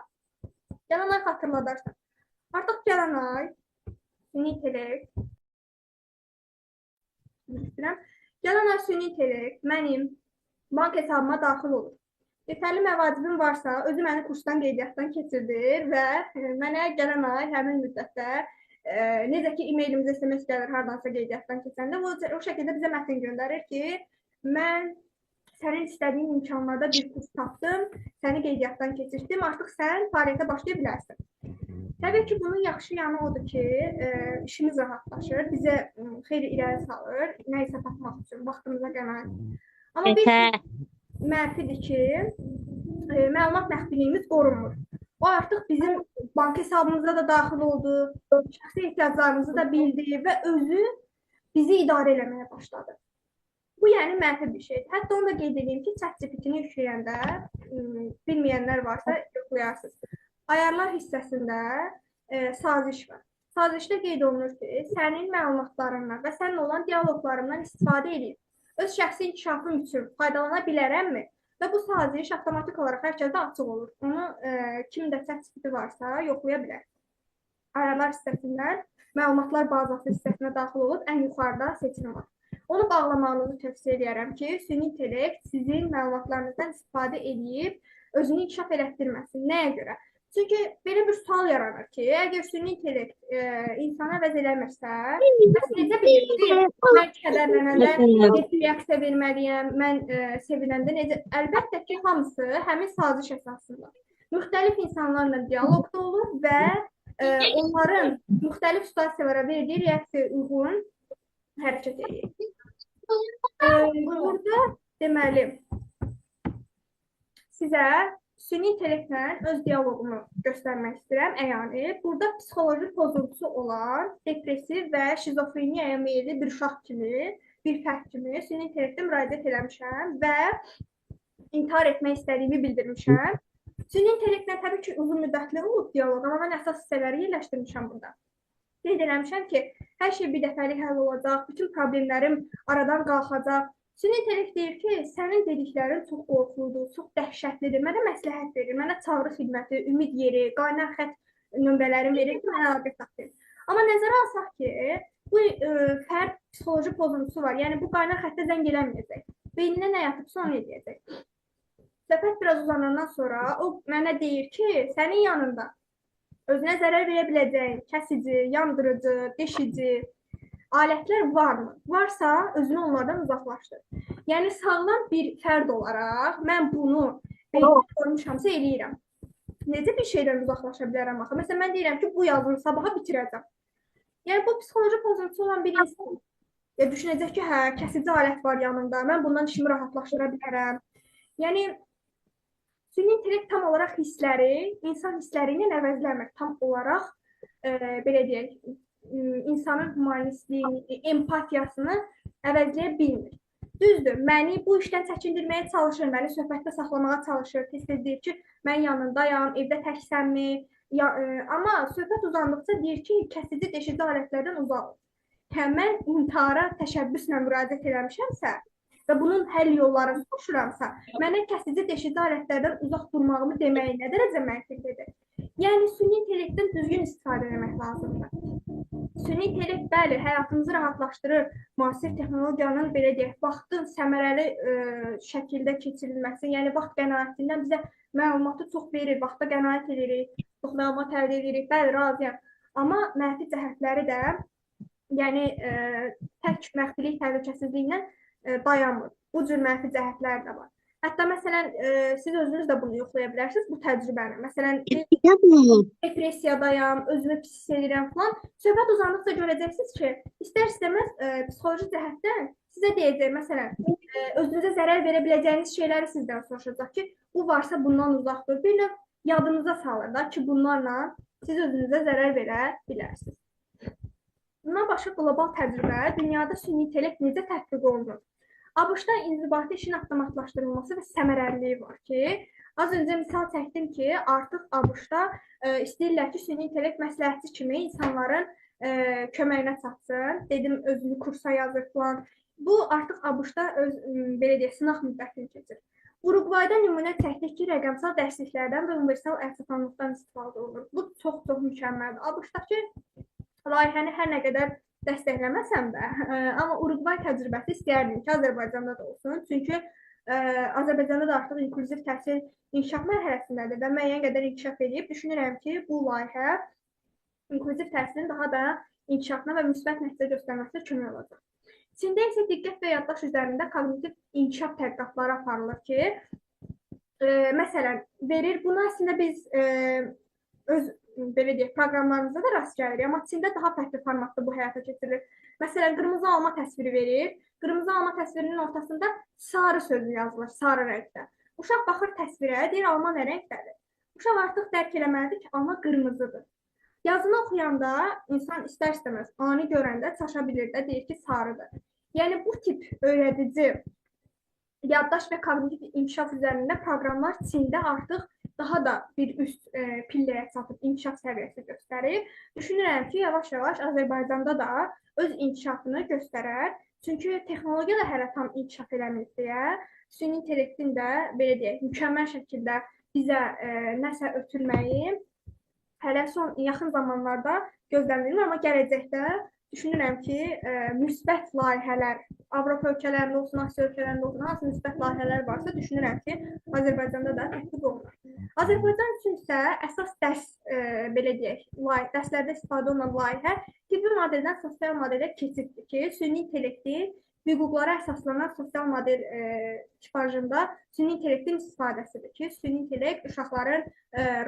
gələn ay xatırladarsan. Artıq gələn ay süni intellekt, gələn ay süni intellekt mənim bank hesabıma daxil olur. Yeterli məvacibim varsa, özü məni kursdan qeydiyyatdan keçirdir və mənə gələn ay həmin müddətdə necə ki, e-mailimizə SMS gəlir hardansa qeydiyyatdan keçəndə, o şəkildə bizə mətn göndərir ki, mən sənin istədiyin imkanlarda bir kurs tapdım, səni qeydiyyatdan keçirdim, artıq sən fəaliyyətə başlaya bilərsən. Təbii ki, bunun yaxşı yanı odur ki, işimiz rahatlaşır, bizə xeyli irəli salır, nə isə tapmaq üçün, vaxtımıza qənaət. Amma bir mənfidir ki, məlumat məxfiliyimiz qorunmur. O artıq bizim bank hesabımıza da daxil oldu, şəxsi ehtiyaclarımızı da bildi və özü bizi idarə eləməyə başladı. Bu, yəni mənfi bir şeydir. Hətta onu da qeyd edeyim ki, ChatGPT-ni yükləyəndə, bilməyənlər varsa yoxlayarsınız. Ayarlar hissəsində saziş var. Sazişdə qeyd olunur ki, sənin məlumatlarından və sənin olan diyaloqlarından istifadə edib, öz şəxsi inkişafım üçün faydalana bilərəmmi? Və bu saziş avtomatik olaraq hər kəsdə açıq olur. Onu kimdə ChatGPT varsa yoxlaya bilər. Ayarlar hissəsindən məlumatlar bazası hissəsinə daxil olub ən yuxarıda seçim var. Onu bağlamağınızı tövsiyə edərəm ki, süni intellekt sizin məlumatlarınızdan istifadə edib özünü inkişaf elətdirməsin. Nəyə görə? Çünki belə bir sual yaranır ki, əgər süni intellekt insana əvəz eləmirsə, necə bilirsiniz? Mən kədərlənəndə necə reaksiya verməliyəm, mən sevinəndə necə? Əlbəttə ki, hamısı həmin saziş əsasında. Müxtəlif insanlarla diyalogda olur və onların müxtəlif situasiyalara verdiyi reaksiya uyğun hərəkət edir. Burada deməli, sizə süni intellektlə öz dialoqumu göstərmək istəyirəm, əyani. Burada psixoloji pozuntusu olan, depressiv və şizofreniyaya meyilli bir uşaq kimi bir fərd kimi süni intellektə müraciət eləmişəm və intihar etmək istədiyimi bildirmişəm. Süni intellektlə təbii ki, uzun müddətli olub diyaloq, amma mən əsas hissələri yerləşdirmişəm burada. Qeyd eləmişəm ki, hər şey bir dəfəlik həll olacaq, bütün problemlərim aradan qalxacaq. Süni intellekt deyir ki, sənin dediklərin çox qorxuludur, çox dəhşətlidir. Mənə məsləhət verir, mənə çağrı xidməti, ümid yeri, qaynar xətt nömrələrini verir ki, mənə əlaqə saxlayır. Amma nəzərə alsaq ki, bu fərd psixoloji pozuntusu var. Yəni bu qaynar xəttə zəng eləməyəcək. Beyninə nə yatıbsa onu edəcək. Söhbət biraz uzanandan sonra o mənə deyir ki, sənin yanında özünə zərər verə biləcəyin kəsici, yandırıcı, deşici alətlər varmı? Varsa özünü onlardan uzaqlaşdır. Yəni sağlam bir fərd olaraq mən bunu beynimdə görmüşəmsə eləyirəm. Necə bir şeydən uzaqlaşa bilərəm axı? Məsələn, mən deyirəm ki, bu yazını sabaha bitirəcəm. Yəni bu psixoloji pozuntusu olan bir insan düşünəcək ki, hə, kəsici alət var yanımda, mən bundan işimi rahatlaşdıra bilərəm. Yəni süni intellekt tam olaraq hissləri, insan hissləri ilə əvəzləmir. Tam olaraq belə deyək, insanın humanistliyini, empatiyasını əvəzləyə bilmir. Düzdür, məni bu işdən çəkindirməyə çalışır, məni söhbətdə saxlamağa çalışır. Tez-tez deyir ki, mən yanındayam, evdə təksənmi? Amma söhbət uzandıqca deyir ki, kəsici, deşici alətlərdən uzaq ol. Mən intihara təşəbbüslə müraciət eləmişəmsə və bunun həll yollarını soruşuramsa, mənə kəsici, deşici alətlərdən uzaq durmağımı deməyi nə dərəcə məntiqlidir? Yəni, süni intellektdən düzgün istifadə etmək lazımdır. Süni intellekt, bəli, həyatımızı rahatlaşdırır. Müasir texnologiyanın, belə deyək, vaxtın səmərəli şəkildə keçirilməsi, yəni vaxt qənaətindən bizə məlumatı çox verir, vaxta qənaət edirik, çox məlumat əldə edirik, bəli, razıyam. Amma mənfi cəhətləri də, yəni tək məxfilik təhlükəsizliyindən dayanmır. Bu cür mənfi cəhətlər də var. Hətta məsələn, siz özünüz də bunu yoxlaya bilərsiniz, bu təcrübəni. Məsələn, depressiyadayam, özümü pis hiss edirəm falan. Söhbət uzandıqca görəcəksiniz ki, istər-istəməz psixoloji cəhətdən sizə deyəcək, məsələn, özünüzə zərər verə biləcəyiniz şeyləri sizdən soruşacaq ki, bu varsa bundan uzaq dur. Bir növ yadınıza salır da ki, bunlarla siz özünüzə zərər verə bilərsiniz. Bundan başqa qlobal təcrübə, dünyada süni intellekt necə tətbiq olunur? ABŞ-da inzibati işin avtomatlaşdırılması və səmərəliliyi var ki, az öncə misal çəkdim ki, artıq ABŞ-da istəyirlər ki, süni intellekt məsləhətçi kimi insanların köməyinə çatsın. Dedim, özünü kursa yazır falan. Bu artıq ABŞ-da belə deyək, sınaq müddətini keçir. Uruqvayda nümunə çəkdik ki, rəqəmsal dərsliklərdən və universal əlçatanlıqdan istifadə olunur. Bu çox-çox mükəmməldir. ABŞ-dakı layihəni hər nə qədər dəstəkləməsəm də, amma Uruqvay təcrübəsi istəyərdim ki, Azərbaycanda da olsun. Çünki Azərbaycanda da artıq inklüziv təhsil inkişaf mərhələsindədir və müəyyən qədər inkişaf edib. Düşünürəm ki, bu layihə inklüziv təhsilin daha da inkişafına və müsbət nəticə göstərməsinə kömək olacaq. Çində isə diqqət və yaddaş üzərində kognitiv inkişaf tədqiqatları aparılır ki, məsələn, verir. Bunu əslində biz öz belə deyək, proqramlarımızda da rast gəlirik, amma Çində daha fərqli formatda bu həyata keçirilir. Məsələn, qırmızı alma təsviri verir. Qırmızı alma təsvirinin ortasında sarı sözü yazılır, sarı rəngdə. Uşaq baxır təsvirə, deyir, alma nə rəngdədir? Uşaq artıq dərk eləməlidir ki, alma qırmızıdır. Yazını oxuyanda insan istər-istəməz ani görəndə çaşa bilir də, deyir ki, sarıdır. Yəni, bu tip öyrədici yaddaş və kognitiv inkişaf üzərində proqramlar Çində artıq daha da bir üst pilləyə çatıb inkişaf səviyyəsi göstərir. Düşünürəm ki, yavaş-yavaş Azərbaycanda da öz inkişafını göstərər. Çünki texnologiya da hələ tam inkişaf eləmir deyə, süni intellektin də belə deyək, mükəmməl şəkildə bizə nəsə ötürməyi hələ son yaxın zamanlarda gözlənilir, amma gələcəkdə düşünürəm ki, müsbət layihələr, Avropa ölkələrində olsun, Asiya ölkələrində olsun, hansı müsbət layihələr varsa, düşünürəm ki, Azərbaycanda da tətbiq olunur. Azərbaycan üçün isə əsas dərs, belə deyək, dərslərdə istifadə olunan layihə tibbi modeldən sosial modelə keçiddir ki, süni intellekti hüquqlara əsaslanan sosial model tipajında süni intellektin istifadəsidir ki, süni intellekt uşaqların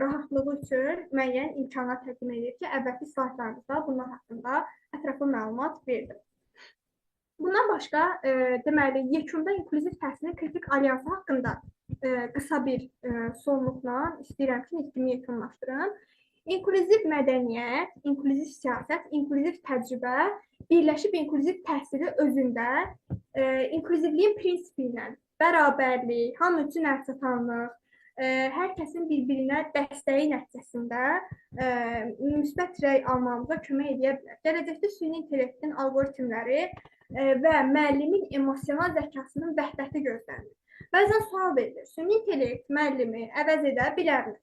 rahatlığı üçün müəyyən imkanlar təqdim edir ki, əvvəlki slaytlarımızda bunlar haqqında ətraflı məlumat verdim. Bundan başqa, deməli, yekunda inklüziv təhsilin kritik alyansı haqqında qısa bir sonluqla istəyirəm ki, nitqimi yekunlaşdırım. İnklüziv mədəniyyət, inklüziv siyasət, inklüziv təcrübə birləşib inklüziv təhsili özündə inklüzivliyin prinsipi ilə bərabərlik, hamı üçün əlçatanlıq, hər kəsin bir-birinə dəstəyi nəticəsində müsbət rəy almamıza kömək edə bilər. Gələcəkdə süni intellektin algoritmləri və müəllimin emosional zəkasının vəhdəti gözlənilir. Bəzən sual verilir, süni intellekt müəllimi əvəz edə bilərmi?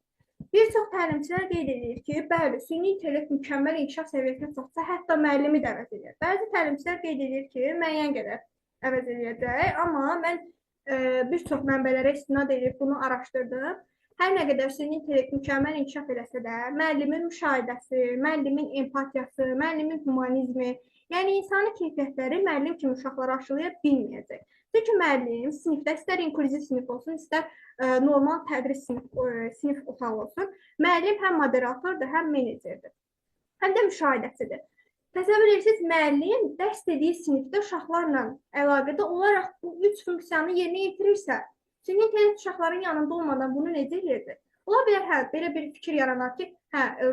Bir çox təlimçilər qeyd edir ki, bəli, süni intellekt mükəmməl inkişaf səviyyəsinə çatsa, hətta müəllimi də əvəz edir. Bəzi təlimçilər qeyd edir ki, müəyyən qədər əvəz edəcək, amma mən bir çox mənbələrə istinad edib bunu araşdırdım. Hər nə qədər süni intellekt mükəmməl inkişaf eləsə də, müəllimin müşahidəsi, müəllimin empatiyası, müəllimin humanizmi, yəni insani keyfiyyətləri müəllim kimi uşaqlara aşılaya bilməyəcək. Çünki müəllim sinifdə istər inklüziv sinif olsun, istər normal tədris sinif otağı olsun, müəllim həm moderatordur, həm menecerdir, həm də müşahidəçidir. Təsəvvür edirsiniz, müəllim dərs dediyi sinifdə uşaqlarla əlaqədə olaraq bu üç funksiyanı yerinə yetirirsə, süni intellekt uşaqların yanında olmadan bunu necə edirdi? Ola bilər, belə bir fikir yaranar ki,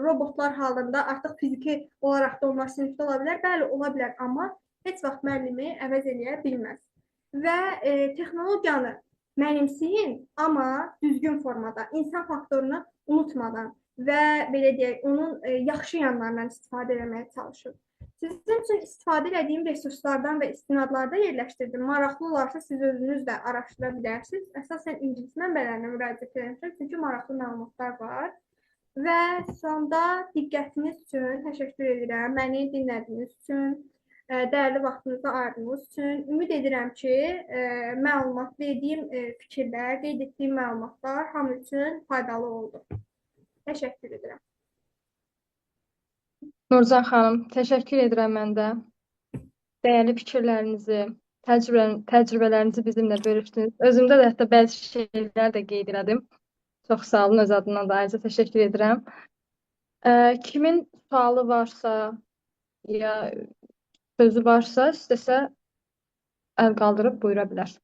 robotlar halında artıq fiziki olaraq da onlar sinifdə ola bilər, bəli, ola bilər, amma heç vaxt müəllimi əvəz eləyə bilməz. Və texnologiyanı mənimsəyin, amma düzgün formada, insan faktorunu unutmadan və belə deyək, onun yaxşı yanlarından istifadə etməyə çalışın. Sizin üçün istifadə etdiyim resurslardan və istinadlarda yerləşdirdim. Maraqlı olarsa siz özünüz də araşdıra bilərsiniz. Əsasən ingilis mənbələrinə müraciət etmişəm, çünki maraqlı məlumatlar var. Və sonda diqqətiniz üçün təşəkkür edirəm. Məni dinlədiyiniz üçün, dəyərli vaxtınızı ayırdığınız üçün. Ümid edirəm ki, məlumat verdiyim fikirlər, qeyd etdiyim məlumatlar hamı üçün faydalı oldu. Təşəkkür edirəm. Nurcan xanım, təşəkkür edirəm mən də. Dəyərli fikirlərinizi, təcrübələrinizi bizimlə bölüşdünüz. Özümdə də hətta bəzi şeylər də qeyd elədim. Çox sağ olun, öz adımdan da ayrıca təşəkkür edirəm. Kimin sualı varsa, ya sözü varsa, istəsə əl qaldırıb buyura bilər.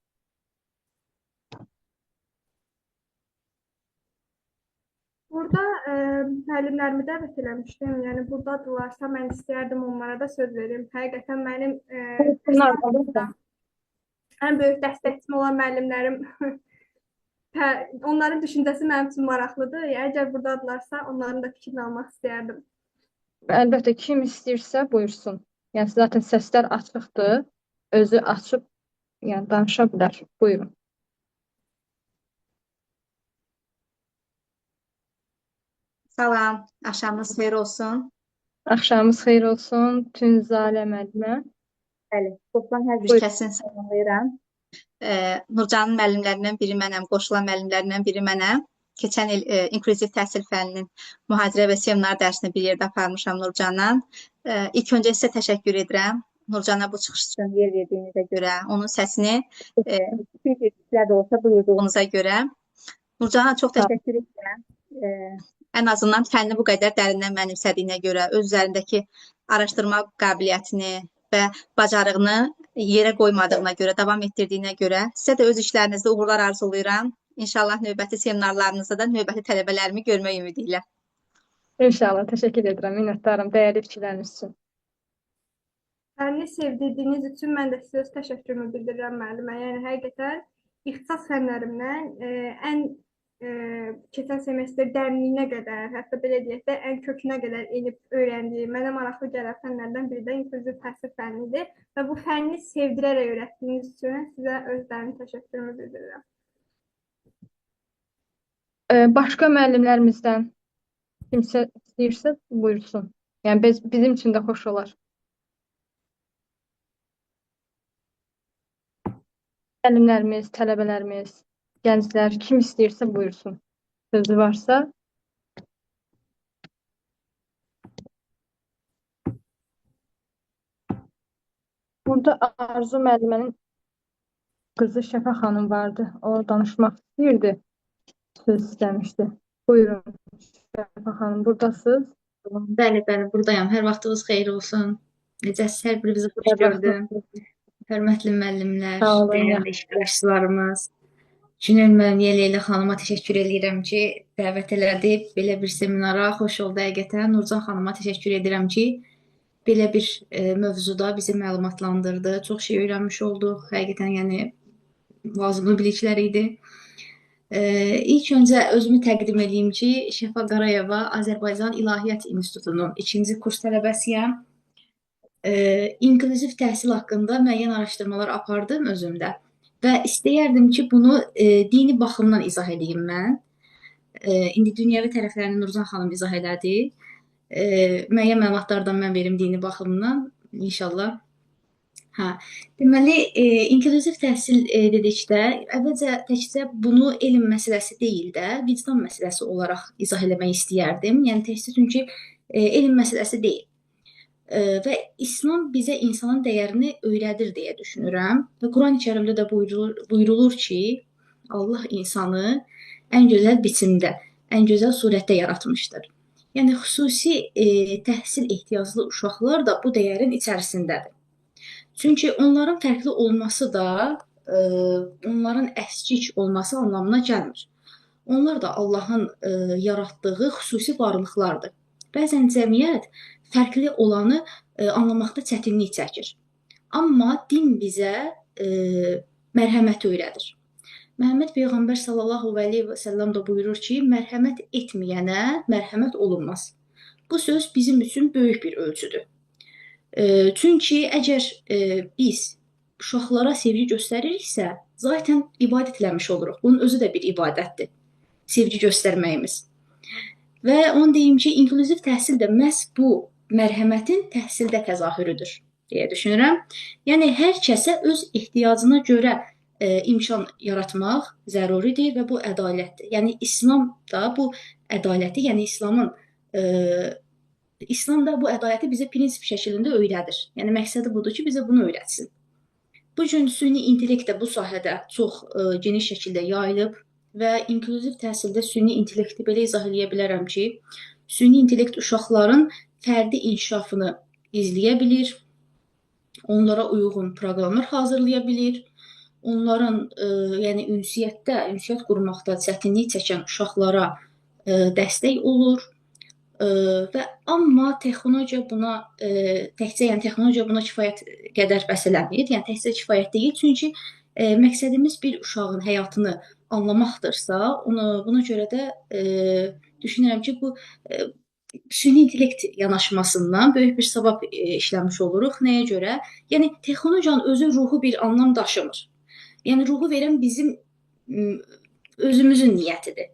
Burada müəllimlərimi dəvət eləmişdim. Yəni buradadırlarsa mən istəyərdim onlara da söz verim. Həqiqətən mənim ən böyük dəstəkçim olan müəllimlərim onların düşüncəsi mənim üçün maraqlıdır. Yəni əgər buradadırlarsa onların da fikrini almaq istəyərdim. Əlbəttə, kim istəyirsə buyursun. Yəni zaten səslər açıqdır. Özü açıb yəni danışa bilər. Buyurun. Salam, axşamınız xeyir olsun. Axşamınız xeyir olsun, Tünzalə müəllimə. Bəli, qoşulan hər bir kəsin salamlayıram. Nurcanın müəllimlərindən biri mənəm, qoşulan müəllimlərindən biri mənəm. Keçən il inklüziv təhsil fəninin mühazirə və seminar dərsini bir yerdə aparmışam Nurcanla. İlk öncə sizə təşəkkür edirəm. Nurcana bu çıxış üçün yer verdiyinizə görə, onun səsini sizlər də olsa duyurduğunuza görə. Nurcana çox təşəkkür edirəm. Ən azından fənni bu qədər dərindən mənimsədiyinə görə, öz üzərindəki araşdırma qabiliyyətini və bacarığını yerə qoymadığına görə, davam etdirdiyinə görə sizə də öz işlərinizdə uğurlar arzulayıram. İnşallah növbəti seminarlarınızda da növbəti tələbələrimi görmək ümidi ilə. İnşallah, təşəkkür edirəm, minnətdaram dəyərli fikirləriniz üçün. Fənni sevdirdiyiniz üçün mən də sizə öz təşəkkürümü bildirirəm müəllimə. Yəni həqiqətən ixtisas fənlərimdən ən keçən semestr dərinliyinə qədər, hətta belə deyək də ən kökünə qədər enib öyrəndiyim, mənə maraqlı gələn fənlərdən biri də inklüziv təhsil fənnidir və bu fənni sevdirərək öyrətdiyiniz üçün sizə özlərini təşəkkürümü bildirirəm. Başqa müəllimlərimizdən kimsə istəyirsə buyursun. Yəni bizim üçün də xoş olar. Müəllimlərimiz, tələbələrimiz, gənclər, kim istəyirsə buyursun. Sözü varsa. Burada Arzu müəllimənin qızı Şəfa xanım vardı. O danışmaq istəyirdi. Söz istəmişdi. Buyurun Şəfa xanım, buradasınız. Bəli, buradayam. Hər vaxtınız xeyir olsun. Necəsiz? Hər biri bizi xoş gördü. Hörmətli müəllimlər, dəyərli iştirakçılarımız. Günel müəllimə Leyla xanıma təşəkkür edirəm ki, dəvət elədi belə bir seminara. Xoş oldu həqiqətən. Nurcan xanıma təşəkkür edirəm ki, belə bir mövzuda bizi məlumatlandırdı. Çox şey öyrənmiş olduq. Həqiqətən, yəni lazımlı biliklər idi. İlk öncə özümü təqdim edeyim ki, Şəfa Qarayeva Azərbaycan İlahiyyat İnstitutunun 2-ci kurs tələbəsiyəm. İnklüziv təhsil haqqında müəyyən araşdırmalar apardım özümdə və istəyərdim ki, bunu dini baxımdan izah edeyim mən. İndi dünyəvi tərəflərini Nurcan xanım izah elədi. Müəyyən məlumatlardan mən verim dini baxımdan inşallah. Deməli, inklüziv təhsil dedikdə, əvvəlcə təkcə bunu elm məsələsi deyil də, vicdan məsələsi olaraq izah eləmək istəyərdim. Yəni, təkcə çünki elm məsələsi deyil. Və İslam bizə insanın dəyərini öyrədir deyə düşünürəm. Və Quran-ı Kərimdə də buyurulur ki, Allah insanı ən gözəl biçimdə, ən gözəl surətdə yaratmışdır. Yəni, xüsusi təhsil ehtiyaclı uşaqlar da bu dəyərin içərisindədir. Çünki onların fərqli olması da onların əskik olması anlamına gəlmir. Onlar da Allahın yaratdığı xüsusi varlıqlardır. Bəzən cəmiyyət fərqli olanı anlamaqda çətinlik çəkir. Amma din bizə mərhəmət öyrədir. Məhəmməd Peyğəmbər sallallahu əleyhi və səlləm də buyurur ki, mərhəmət etməyənə mərhəmət olunmaz. Bu söz bizim üçün böyük bir ölçüdür. Çünki əgər biz uşaqlara sevgi göstəririksə, zaten ibadət eləmiş oluruq. Bunun özü də bir ibadətdir, sevgi göstərməyimiz. Və onu deyim ki, inklüziv təhsil də məhz bu mərhəmətin təhsildə təzahürüdür deyə düşünürəm. Yəni, hər kəsə öz ehtiyacına görə imkan yaratmaq zəruridir və bu ədalətdir. Yəni, İslam da bu ədaləti, yəni İslam da bu ədaləti bizə prinsip şəklində öyrədir. Yəni, məqsədi budur ki, bizə bunu öyrətsin. Bu gün süni intellekt də bu sahədə çox geniş şəkildə yayılıb və inklüziv təhsildə süni intellekti belə izah edə bilərəm ki, süni intellekt uşaqların fərdi inkişafını izləyə bilir, onlara uyğun proqramlar hazırlaya bilir, onların ünsiyyət qurmaqda çətinlik çəkən uşaqlara dəstək olur. Amma texnologiya buna kifayət qədər bəs eləmir. Yəni, təkcə kifayət deyil. Çünki məqsədimiz bir uşağın həyatını anlamaqdırsa, buna görə də düşünürəm ki, bu süni intellekt yanaşmasından böyük bir savab işləmiş oluruq. Nəyə görə? Yəni, texnologiyanın özü ruhu bir anlam daşımır. Yəni, ruhu verən bizim özümüzün niyyətidir.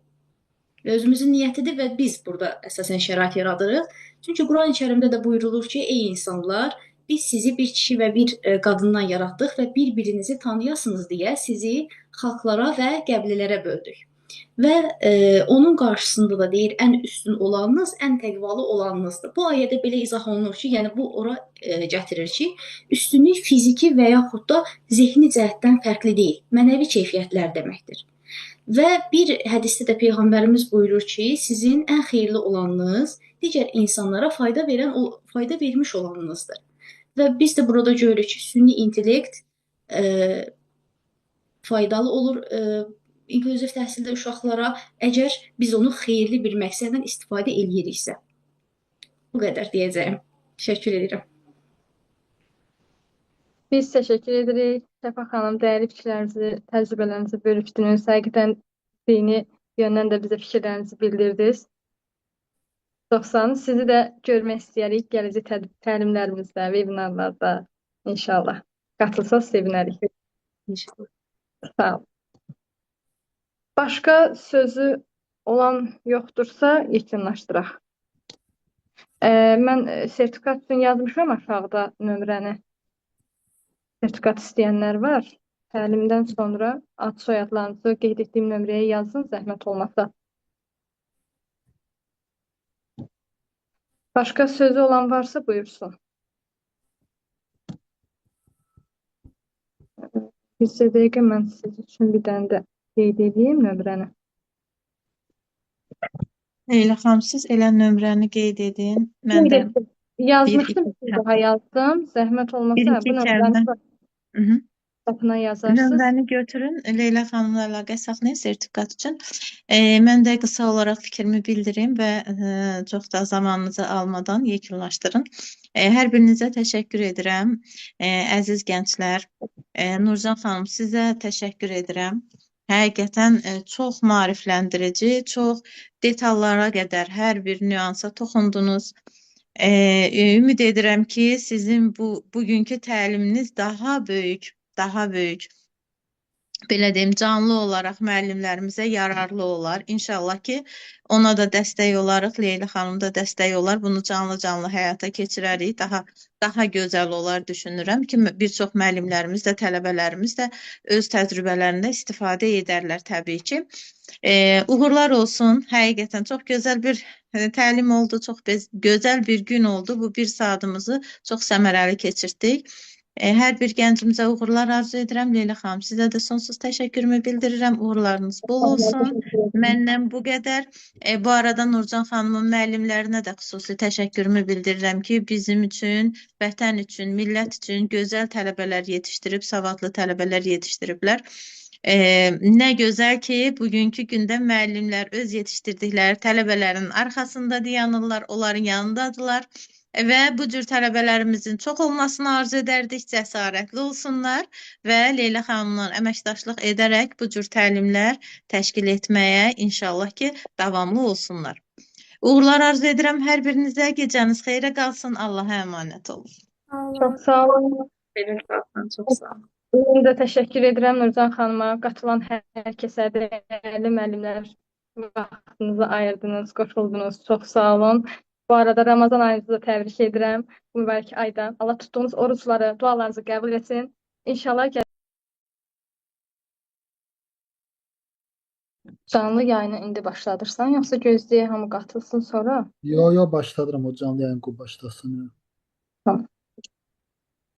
Özümüzün niyyətidir və biz burada əsasən şərait yaradırıq. Çünki Quran-ı Kərimdə də buyurulur ki, ey insanlar, biz sizi bir kişi və bir qadından yaratdıq və bir-birinizi tanıyasınız deyə sizi xalqlara və qəbilələrə böldük. Və onun qarşısında da deyir, ən üstün olanınız, ən təqvalı olanınızdır. Bu ayədə belə izah olunur ki, yəni bu ora gətirir ki, üstünlük fiziki və yaxud da zehni cəhətdən fərqli deyil, mənəvi keyfiyyətlər deməkdir. Və bir hədisdə də Peyğəmbərimiz buyurur ki, sizin ən xeyirli olanınız digər insanlara fayda vermiş olanınızdır. Və biz də burada görürük ki, süni intellekt faydalı olur inklüziv təhsildə uşaqlara, əgər biz onu xeyirli bir məqsədlə istifadə eləyiriksə. Bu qədər deyəcəyim. Təşəkkür edirəm. Biz təşəkkür edirik. Şəfa xanım, dəyərli fikirlərinizi, təcrübələrinizi bölüşdünüz. Həqiqətən dini yöndən də bizə fikirlərinizi bildirdiniz. Çox sağ olun. Sizi də görmək istəyirik gələcək təlimlərimizdə, webinarlarda inşallah. Qatılsanız sevinərik. İnşallah. Sağ olun. Başqa sözü olan yoxdursa yekunlaşdıraq. Mən sertifikat üçün yazmışam aşağıda nömrəni. Sertifikat istəyənlər var. Təlimdən sonra ad soyadlarınızı qeyd etdiyim nömrəyə yazın, zəhmət olmasa. Başqa sözü olan varsa buyursun. Bir dəqiqə mən siz üçün bir dənə də qeyd edeyim nömrəni. Leyla xanım, siz elə nömrəni qeyd edin. Mən də Yazmışdım, bir daha yazdım. Zəhmət olmasa bu nömrəni WhatsApp-ına yazarsınız. Nömrəni götürün, Leyla xanımla əlaqə saxlayın sertifikat üçün. Mən də qısa olaraq fikrimi bildirim və çox da zamanınızı almadan yekunlaşdırın. Hər birinizə təşəkkür edirəm. Əziz gənclər, Nurcan xanım, sizə təşəkkür edirəm. Həqiqətən çox maarifləndirici, çox detallara qədər hər bir nüansa toxundunuz. Ümid edirəm ki, sizin bugünkü təliminiz daha böyük, belə deyim, canlı olaraq müəllimlərimizə yararlı olar. İnşallah ki, ona da dəstək olarıq, Leyla xanım da dəstək olar. Bunu canlı həyata keçirərik. Daha gözəl olar düşünürəm ki, bir çox müəllimlərimiz də, tələbələrimiz də öz təcrübələrində istifadə edərlər təbii ki. Uğurlar olsun. Həqiqətən çox gözəl bir təlim oldu, çox gözəl bir gün oldu. Bu bir saatımızı çox səmərəli keçirtdik. Hər bir gəncimizə uğurlar arzu edirəm. Leyla xanım, sizə də sonsuz təşəkkürümü bildirirəm. Uğurlarınız bol olsun. Məndən bu qədər. Bu arada Nurcan xanımın müəllimlərinə də xüsusi təşəkkürümü bildirirəm ki, bizim üçün, vətən üçün, millət üçün gözəl tələbələr yetişdirib, savadlı tələbələr yetişdiriblər. Nə gözəl ki, bugünkü gündə müəllimlər öz yetişdirdikləri tələbələrin arxasında dayanırlar, onların yanındadılar. Və bu cür tələbələrimizin çox olmasını arzu edərdik, cəsarətli olsunlar və Leyla xanımla əməkdaşlıq edərək bu cür təlimlər təşkil etməyə inşallah ki, davamlı olsunlar. Uğurlar arzu edirəm hər birinizə. Gecəniz xeyrə qalsın. Allaha əmanət olun. Allah. Çox sağ olun. Belə qalsın, çox sağ olun. Mən də təşəkkür edirəm Nurcan xanıma, qatılan hər kəsə, dəyərli müəllimlər, vaxtınızı ayırdınız, qoşuldunuz. Çox sağ olun. Bu arada Ramazan ayınızı da təbrik edirəm. Bu mübarək ayda Allah tutduğunuz orucları, dualarınızı qəbul etsin. İnşallah canlı yayını indi başladırsan, yoxsa gözləyək hamı qatılsın sonra? Yo başladıram o canlı yayın başlasın. Tamam.